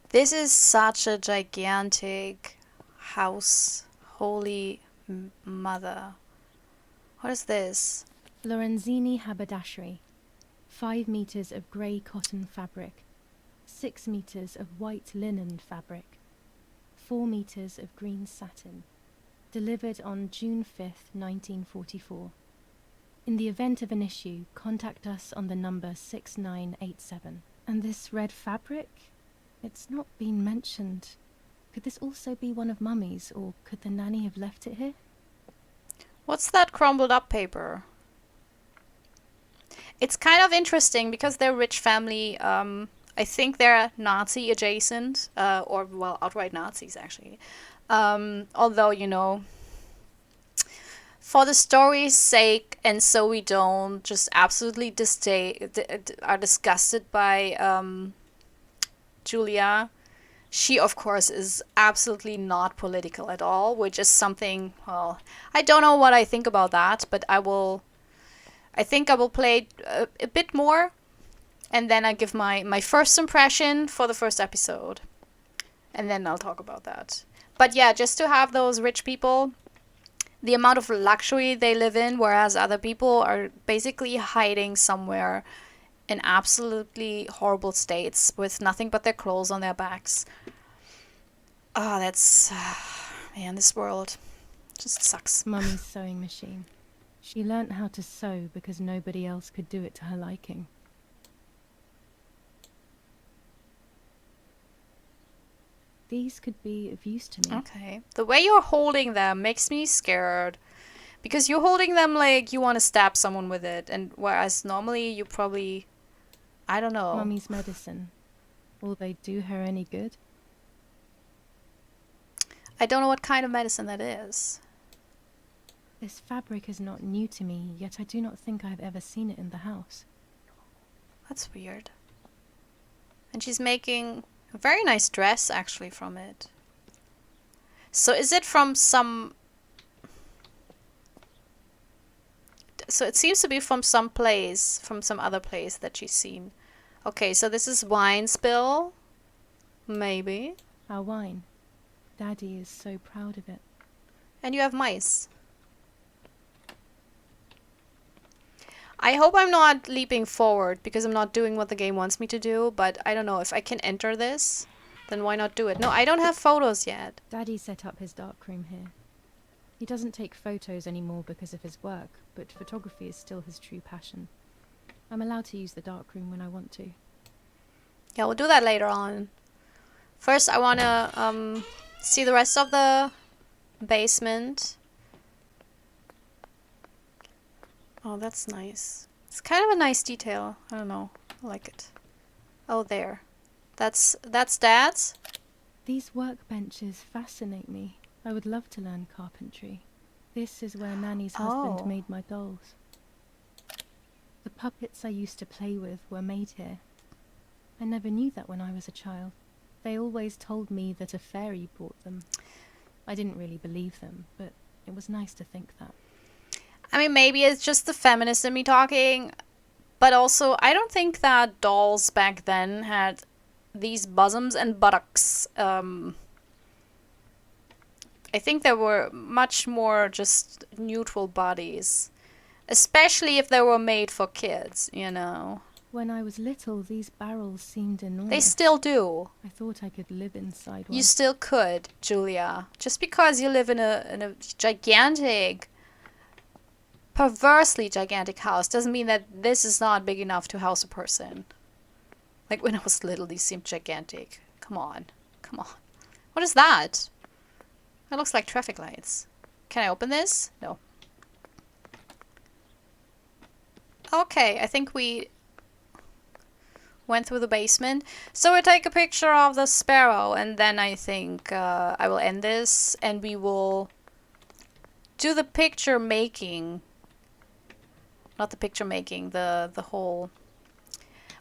This is such a gigantic house. Holy mother. What is this? Lorenzini haberdashery. 5 meters of grey cotton fabric. 6 meters of white linen fabric. 4 meters of green satin. Delivered on June 5th, 1944. In the event of an issue, contact us on the number 6987. And this red fabric? It's not been mentioned. Could this also be one of Mummy's, or could the nanny have left it here? What's that crumbled up paper? It's kind of interesting because they're a rich family. I think they're Nazi adjacent, or well, outright Nazis actually. Although, you know, for the story's sake, and so we don't just absolutely are disgusted by Giulia. She, of course, is absolutely not political at all, which is something, well, I don't know what I think about that, but I think I will play a bit more, and then I give my first impression for the first episode, and then I'll talk about that. But yeah, just to have those rich people, the amount of luxury they live in, whereas other people are basically hiding somewhere in absolutely horrible states with nothing but their clothes on their backs. Oh, that's... man, this world just sucks. Mummy's sewing machine. She learnt how to sew because nobody else could do it to her liking. These could be of use to me. Okay. The way you're holding them makes me scared. Because you're holding them like you want to stab someone with it. And whereas normally you probably... I don't know. Mummy's medicine. Will they do her any good? I don't know what kind of medicine that is. This fabric is not new to me, yet I do not think I have ever seen it in the house. That's weird. And she's making a very nice dress, actually, from it. So is it from some... So it seems to be from some place, from some other place that she's seen. Okay, so this is wine spill. Maybe. Our wine. Daddy is so proud of it. And you have mice. I hope I'm not leaping forward because I'm not doing what the game wants me to do, but I don't know, if I can enter this, then why not do it? No, I don't have photos yet. Daddy set up his darkroom here. He doesn't take photos anymore because of his work, but photography is still his true passion. I'm allowed to use the darkroom when I want to. Yeah, we'll do that later on. First, I want to see the rest of the basement. Oh, that's nice. It's kind of a nice detail. I don't know. I like it. Oh, there. That's Dad's? These workbenches fascinate me. I would love to learn carpentry. This is where Nanny's husband made my dolls. The puppets I used to play with were made here. I never knew that when I was a child. They always told me that a fairy brought them. I didn't really believe them, but it was nice to think that. I mean, maybe it's just the feminist in me talking, but also I don't think that dolls back then had these bosoms and buttocks. I think there were much more just neutral bodies. Especially if they were made for kids, you know. When I was little, these barrels seemed enormous. They still do. I thought I could live inside one. You still could, Giulia. Just because you live in a gigantic, perversely gigantic house doesn't mean that this is not big enough to house a person. Like when I was little, these seemed gigantic. Come on. Come on. What is that? That looks like traffic lights. Can I open this? No. Okay, I think we went through the basement. So we take a picture of the sparrow, and then I think I will end this, and we will do the picture making. Not the picture making, the whole...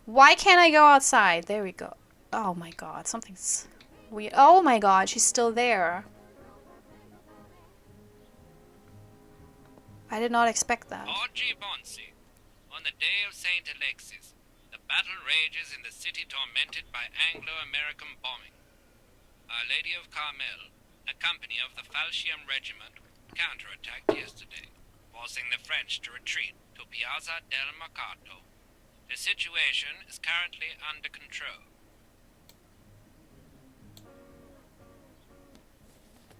Why can't I go outside? There we go. Oh my god, something's weird. Oh my god, she's still there. I did not expect that. Oggi Bonsi, on the day of St. Alexis, the battle rages in the city tormented by Anglo-American bombing. Our Lady of Carmel, a company of the Falchium Regiment, counterattacked yesterday, forcing the French to retreat to Piazza del Mercato. The situation is currently under control.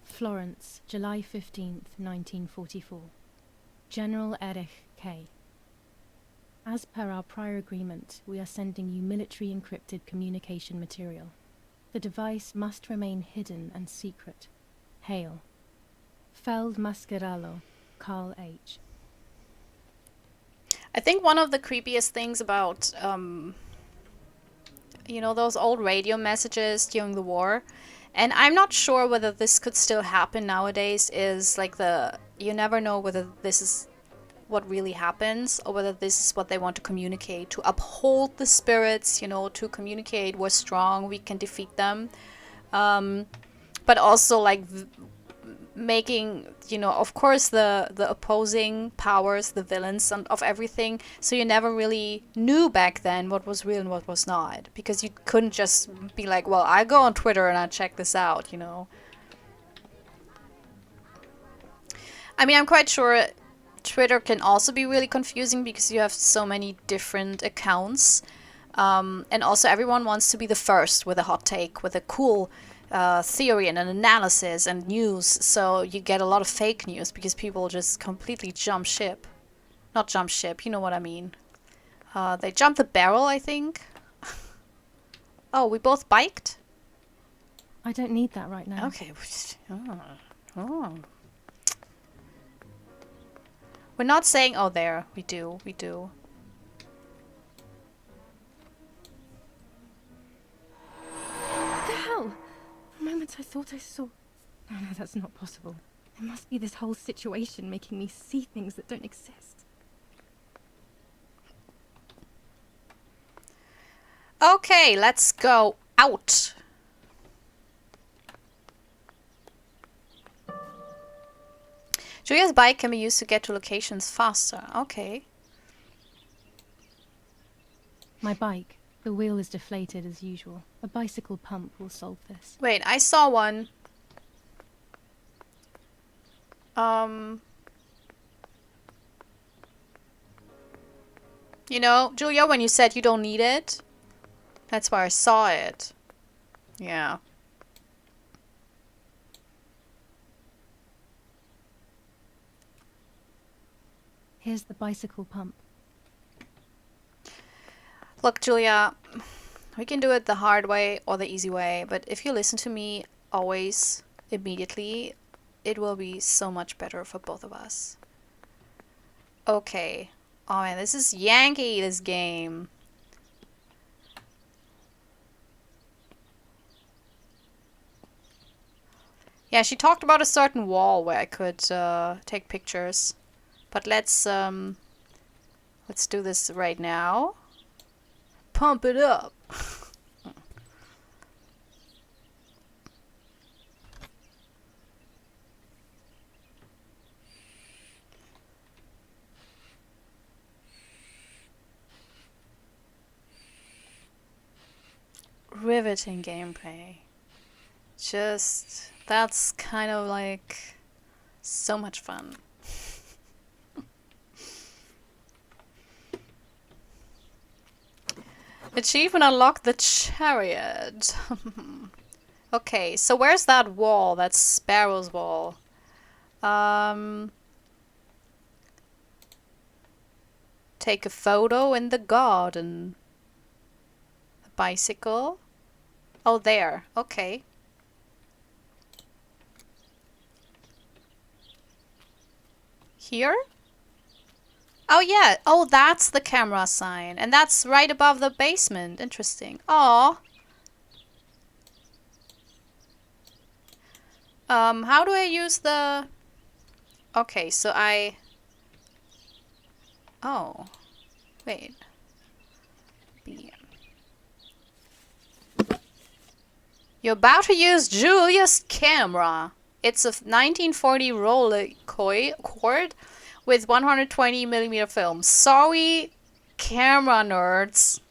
Florence, July 15th, 1944. General Erich K. As per our prior agreement, we are sending you military encrypted communication material. The device must remain hidden and secret. Hail. Feld Mascherallo, Carl H. I think one of the creepiest things about, you know, those old radio messages during the war, and I'm not sure whether this could still happen nowadays, is like you never know whether this is what really happens or whether this is what they want to communicate, to uphold the spirits, you know, to communicate we're strong, we can defeat them. But also like making, you know, of course the opposing powers, the villains of everything, so you never really knew back then what was real and what was not, because you couldn't just be like, well, I go on Twitter and I check this out, you know. I mean, I'm quite sure Twitter can also be really confusing because you have so many different accounts, and also everyone wants to be the first with a hot take, with a cool theory and an analysis and news, so you get a lot of fake news because people just completely jump ship. Not jump ship, you know what I mean. They jump the barrel, I think. Oh, we both biked? I don't need that right now. Okay. Oh. We're not saying, oh, there. We do. We do. What the hell? For a moment I thought I saw... No, that's not possible. It must be this whole situation making me see things that don't exist. Okay, let's go out. Giulia's bike can be used to get to locations faster. Okay. My bike. The wheel is deflated as usual. A bicycle pump will solve this. Wait, I saw one. You know, Giulia, when you said you don't need it, that's why I saw it. Yeah. Here's the bicycle pump. Look, Giulia, we can do it the hard way or the easy way, but if you listen to me always, immediately, it will be so much better for both of us. Okay. Oh man, this is Yankee, this game. Yeah, she talked about a certain wall where I could take pictures. But let's do this right now. Pump it up. Riveting gameplay. Just, that's kind of like so much fun. Achievement unlock the chariot. Okay, so where's that wall? That's Sparrow's wall. Take a photo in the garden. A bicycle. Oh, there. Okay. Here? Oh, yeah. Oh, that's the camera sign. And that's right above the basement. Interesting. Aw. How do I use the... Okay, so I... Oh. Wait. B. You're about to use Giulia's camera. It's a 1940 roller cord with 120mm film. Sorry, camera nerds.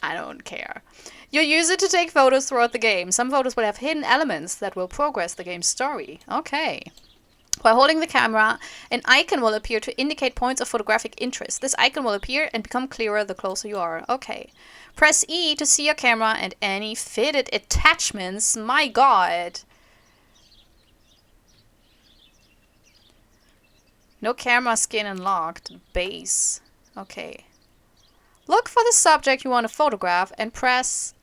I don't care. You use it to take photos throughout the game. Some photos will have hidden elements that will progress the game's story. Okay. While holding the camera, an icon will appear to indicate points of photographic interest. This icon will appear and become clearer the closer you are. Okay. Press E to see your camera and any fitted attachments. My god. No camera skin unlocked. Base. Okay. Look for the subject you want to photograph and press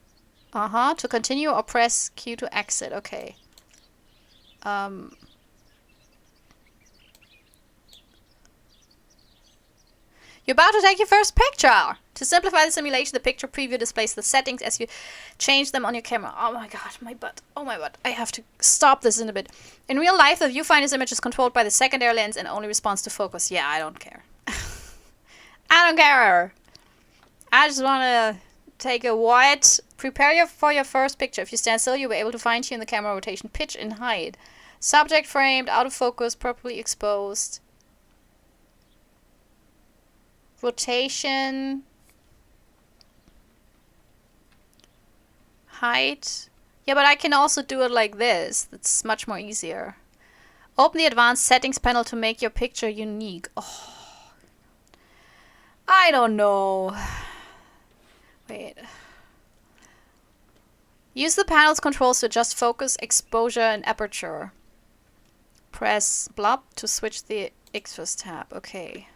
to continue or press Q to exit. Okay. You're about to take your first picture! To simplify the simulation, the picture preview displays the settings as you change them on your camera. Oh my god, my butt. Oh my butt. I have to stop this in a bit. In real life, the viewfinder's image is controlled by the secondary lens and only responds to focus. Yeah, I don't care. I don't care! I just want to take a wide... Prepare for your first picture. If you stand still, you'll be able to fine-tune the camera rotation, pitch, and height. Subject framed, out of focus, properly exposed. Rotation. Height. Yeah, but I can also do it like this. That's much more easier. Open the advanced settings panel to make your picture unique. Oh. I don't know. Wait. Use the panel's controls to adjust focus, exposure, and aperture. Press blob to switch the extras tab. Okay.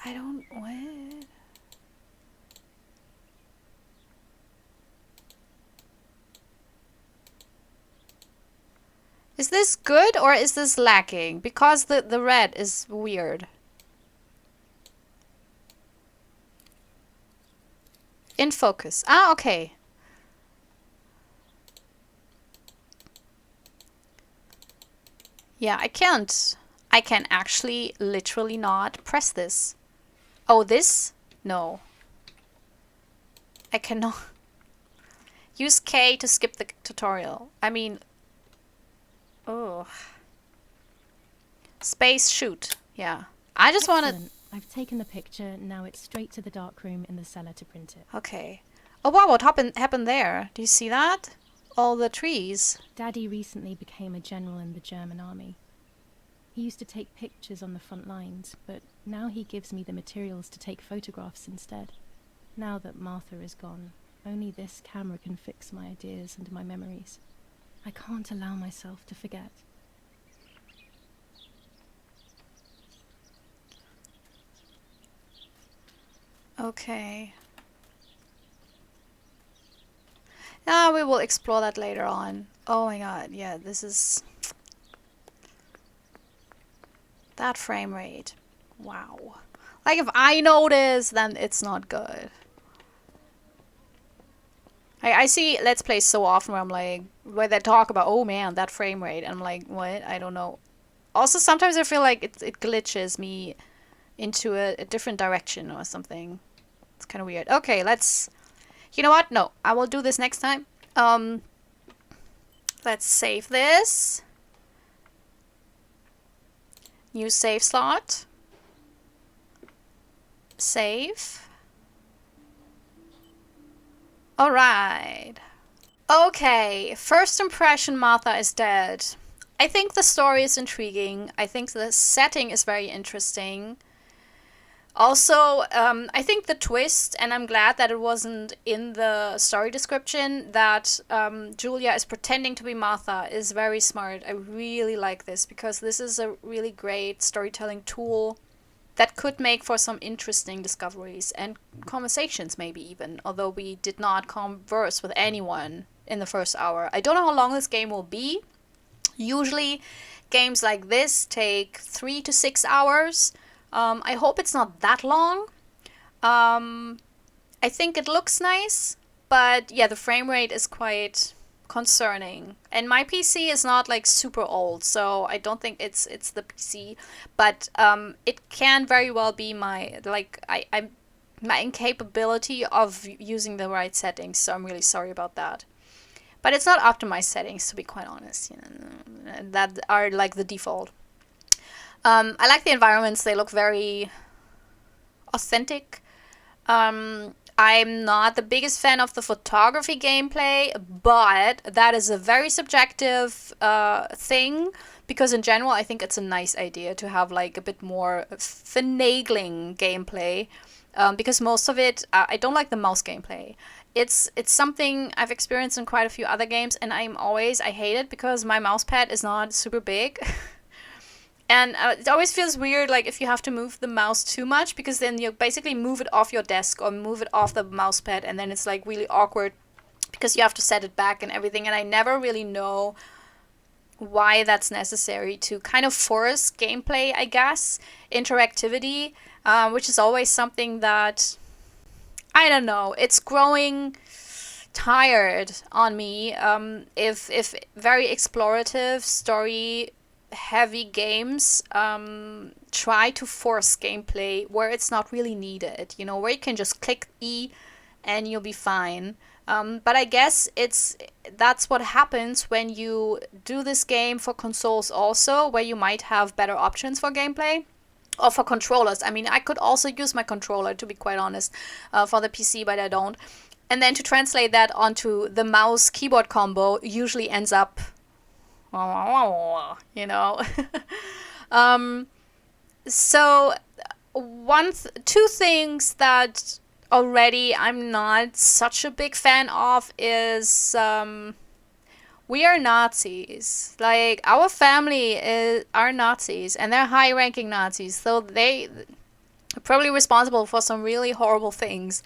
I don't... What? Is this good or is this lacking? Because the red is weird. In focus. Ah, okay. Yeah, I can't. I can actually literally not press this. Oh, this? No. I cannot. Use K to skip the tutorial. I mean... Oh. Space shoot. Yeah. I just want to... I've taken the picture, now it's straight to the darkroom in the cellar to print it. Okay. Oh wow, what happened there? Do you see that? All the trees. Daddy recently became a general in the German army. He used to take pictures on the front lines, but now he gives me the materials to take photographs instead. Now that Martha is gone, only this camera can fix my ideas and my memories. I can't allow myself to forget. Okay. Ah, we will explore that later on. Oh my god, yeah, this is... That frame rate. Wow. Like, if I notice, then it's not good. I see Let's Plays so often where I'm like... Where they talk about, oh man, that frame rate. And I'm like, what? I don't know. Also, sometimes I feel like it glitches me into a different direction or something. It's kind of weird. Okay, let's... You know what? No, I will do this next time. Let's save this. New save slot. Save. Alright. Okay, first impression, Martha is dead. I think the story is intriguing. I think the setting is very interesting. Also, I think the twist, and I'm glad that it wasn't in the story description, that Giulia is pretending to be Martha is very smart. I really like this because this is a really great storytelling tool that could make for some interesting discoveries and conversations, maybe even, although we did not converse with anyone in the first hour. I don't know how long this game will be. Usually, games like this take 3 to 6 hours. I hope it's not that long. I think it looks nice, but yeah, the frame rate is quite concerning. And my PC is not like super old, so I don't think it's the PC, but it can very well be my my incapability of using the right settings. So I'm really sorry about that. But it's not optimized settings, to be quite honest. You know, that are like the default. I like the environments. They look very authentic. I'm not the biggest fan of the photography gameplay, but that is a very subjective thing, because in general I think it's a nice idea to have like a bit more finagling gameplay, because most of it, I don't like the mouse gameplay. It's something I've experienced in quite a few other games, and I hate it because my mouse pad is not super big. And it always feels weird, like, if you have to move the mouse too much, because then you basically move it off your desk or move it off the mouse pad, and then it's, like, really awkward because you have to set it back and everything. And I never really know why that's necessary to kind of force gameplay, I guess, interactivity, which is always something that, I don't know, it's growing tired on me. If very explorative story heavy games try to force gameplay where it's not really needed, you know, where you can just click E and you'll be fine. But I guess that's what happens when you do this game for consoles also, where you might have better options for gameplay. Or for controllers. I mean, I could also use my controller, to be quite honest, for the PC, but I don't. And then to translate that onto the mouse keyboard combo usually ends up, you know. So two things that already I'm not such a big fan of is we are Nazis. Like, our family are Nazis, and they're high-ranking Nazis, so they are probably responsible for some really horrible things.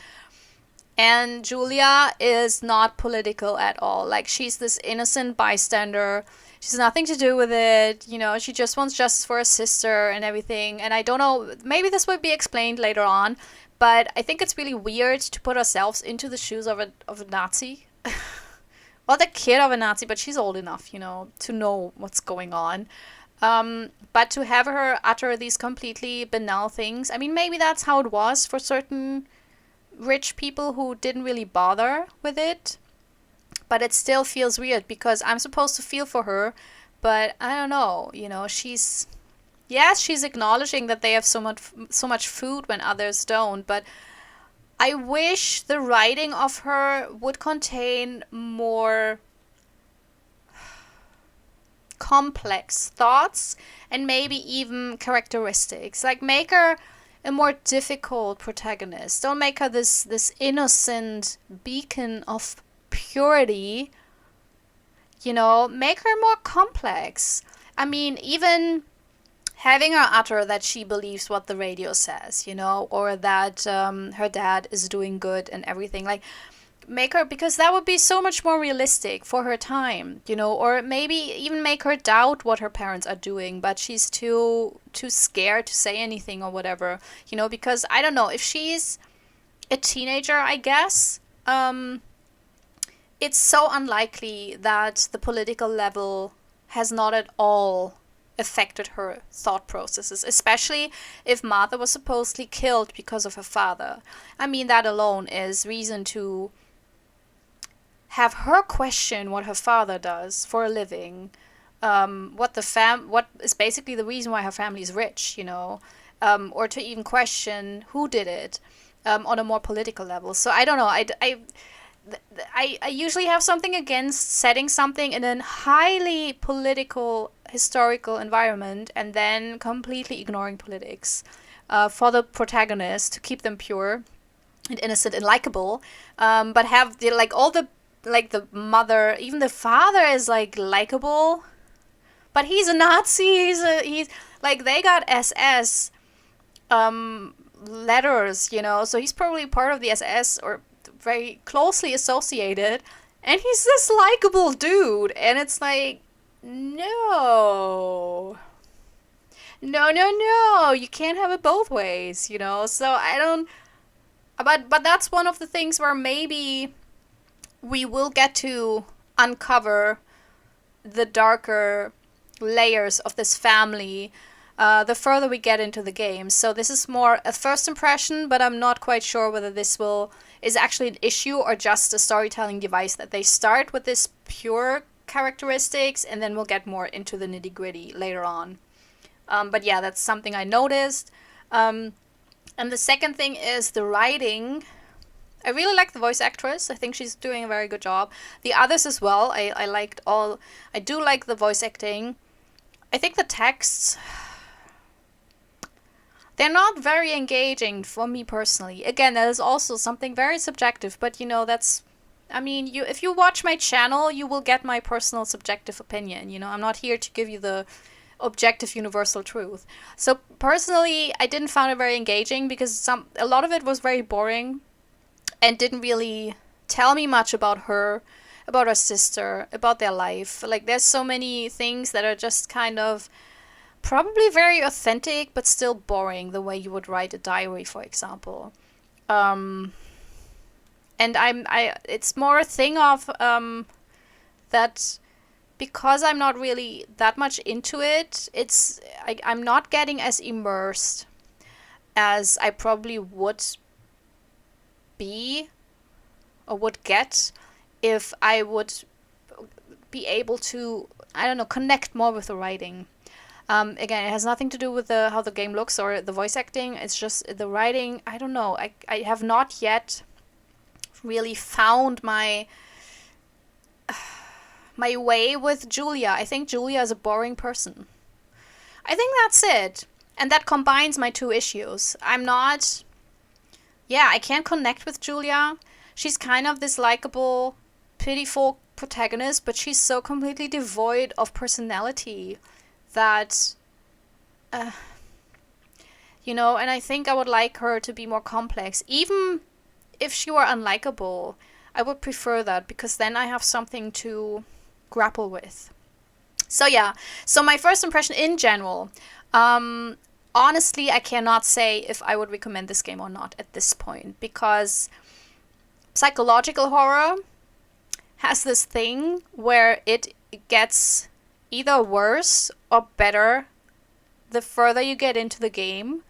And Giulia is not political at all. Like, she's this innocent bystander. She has nothing to do with it. You know, she just wants justice for her sister and everything. And I don't know, maybe this will be explained later on, but I think it's really weird to put ourselves into the shoes of a Nazi. Well, the kid of a Nazi, but she's old enough, you know, to know what's going on. But to have her utter these completely banal things, I mean, maybe that's how it was for certain rich people who didn't really bother with it. But it still feels weird because I'm supposed to feel for her, but I don't know, you know, she's acknowledging that they have so much food when others don't, but I wish the writing of her would contain more complex thoughts and maybe even characteristics. Like, make her a more difficult protagonist. Don't make her this innocent beacon of purity. You know, make her more complex. I mean, even having her utter that she believes what the radio says, you know, or that her dad is doing good and everything. Like, make her, because that would be so much more realistic for her time, you know, or maybe even make her doubt what her parents are doing, but she's too scared to say anything or whatever, you know, because I don't know, if she's a teenager, I guess, it's so unlikely that the political level has not at all affected her thought processes, especially if Martha was supposedly killed because of her father. I mean, that alone is reason to have her question what her father does for a living, what is basically the reason why her family is rich, you know, or to even question who did it, on a more political level. So I don't know, I usually have something against setting something in a highly political, historical environment and then completely ignoring politics. for the protagonist to keep them pure and innocent and likable, but have the mother, even the father is likable, but he's a Nazi. He's like, they got SS letters, so he's probably part of the SS or very closely associated, and he's this likable dude, and it's like, no, you can't have it both ways, so I don't, but that's one of the things where maybe we will get to uncover the darker layers of this family the further we get into the game. So this is more a first impression, but I'm not quite sure whether this is actually an issue or just a storytelling device, that they start with this pure characteristics and then we'll get more into the nitty-gritty later on. But yeah, that's something I noticed. And the second thing is the writing. I really like the voice actress. I think she's doing a very good job. The others as well. I do like the voice acting. I think the texts, they're not very engaging for me personally. Again, that is also something very subjective, but if you watch my channel, you will get my personal subjective opinion. I'm not here to give you the objective universal truth. So personally, I didn't find it very engaging because a lot of it was very boring and didn't really tell me much about her sister, about their life. Like, there's so many things that are just kind of probably very authentic but still boring, the way you would write a diary, for example. And it's more a thing of that because I'm not really that much into it, I'm not getting as immersed as I probably would be or would get if I would be able to, I don't know, connect more with the writing. Again, it has nothing to do with how the game looks or the voice acting. It's just the writing. I don't know. I have not yet really found my way with Giulia. I think Giulia is a boring person. I think that's it. And that combines my two issues. I can't connect with Giulia. She's kind of this likable, pitiful protagonist, but she's so completely devoid of personality that, and I think I would like her to be more complex. Even if she were unlikable, I would prefer that, because then I have something to grapple with. So yeah, so my first impression in general, honestly, I cannot say if I would recommend this game or not at this point, because psychological horror has this thing where it gets either worse or better the further you get into the game.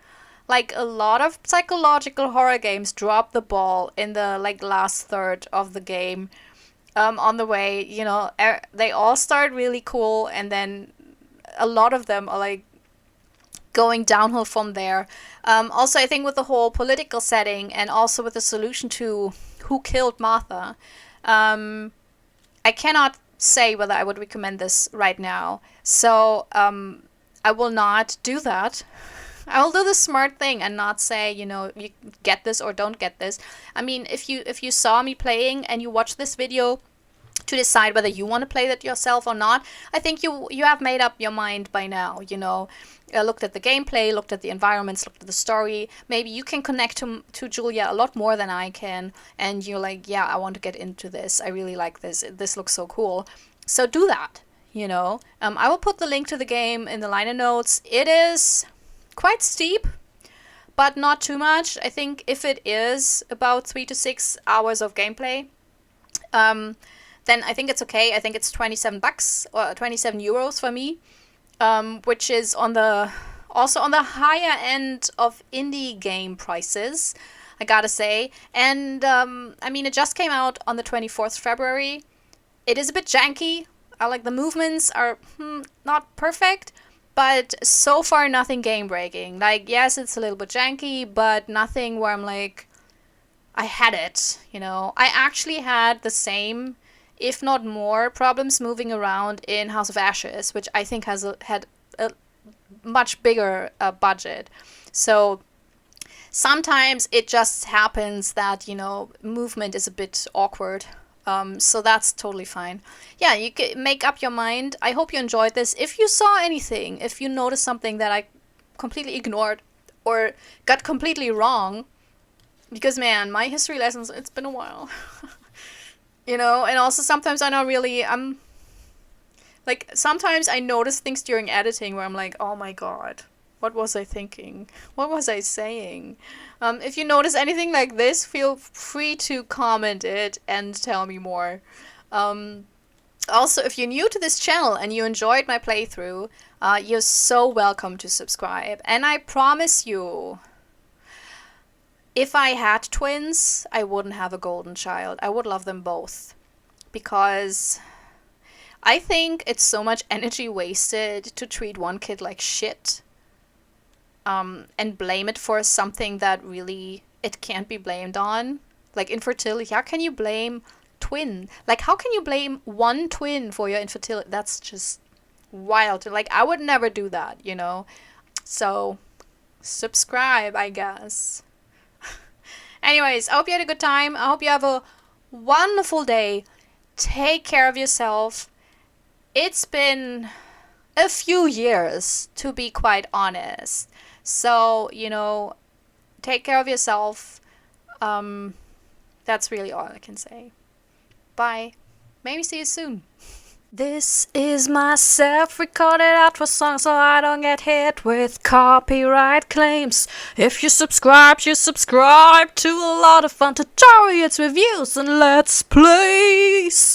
Like, a lot of psychological horror games drop the ball in the last third of the game. On the way, they all start really cool, and then a lot of them are going downhill from there. Also, I think with the whole political setting and also with the solution to who killed Martha, I cannot say whether I would recommend this right now. So I will not do that. I will do the smart thing and not say, you get this or don't get this. I mean, if you saw me playing and you watch this video to decide whether you want to play that yourself or not, I think you have made up your mind by now, looked at the gameplay, looked at the environments, looked at the story. Maybe you can connect to Giulia a lot more than I can, and you're like, yeah, I want to get into this. I really like this. This looks so cool. So do that, I will put the link to the game in the liner notes. It is quite steep, but not too much. I think if it is about 3 to 6 hours of gameplay, then I think it's okay. I think it's $27 or €27 for me, which is also on the higher end of indie game prices, I gotta say. And it just came out on the 24th February. It is a bit janky. The movements are not perfect, but so far nothing game breaking. Yes, it's a little bit janky, but nothing where I'm like, I had it. I actually had the same, if not more, problems moving around in House of Ashes, which I think had a much bigger budget. So sometimes it just happens that, movement is a bit awkward. So that's totally fine. Yeah, you can make up your mind. I hope you enjoyed this. If you saw anything, if you noticed something that I completely ignored or got completely wrong, because man, my history lessons, it's been a while. And also sometimes I'm like, sometimes I notice things during editing where I'm like, oh my god, what was I thinking? What was I saying? If you notice anything like this, feel free to comment it and tell me more. Also, if you're new to this channel and you enjoyed my playthrough, you're so welcome to subscribe. And I promise you, if I had twins, I wouldn't have a golden child. I would love them both. Because I think it's so much energy wasted to treat one kid like shit. And blame it for something that really it can't be blamed on. Like infertility. How can you blame twin? Like, how can you blame one twin for your infertility? That's just wild. Like, I would never do that, So, subscribe, I guess. Anyways, I hope you had a good time. I hope you have a wonderful day. Take care of yourself. It's been a few years, to be quite honest. So, take care of yourself. That's really all I can say. Bye. Maybe see you soon. This is my self-recorded outro song so I don't get hit with copyright claims. If you subscribe to a lot of fun tutorials, reviews, and let's plays.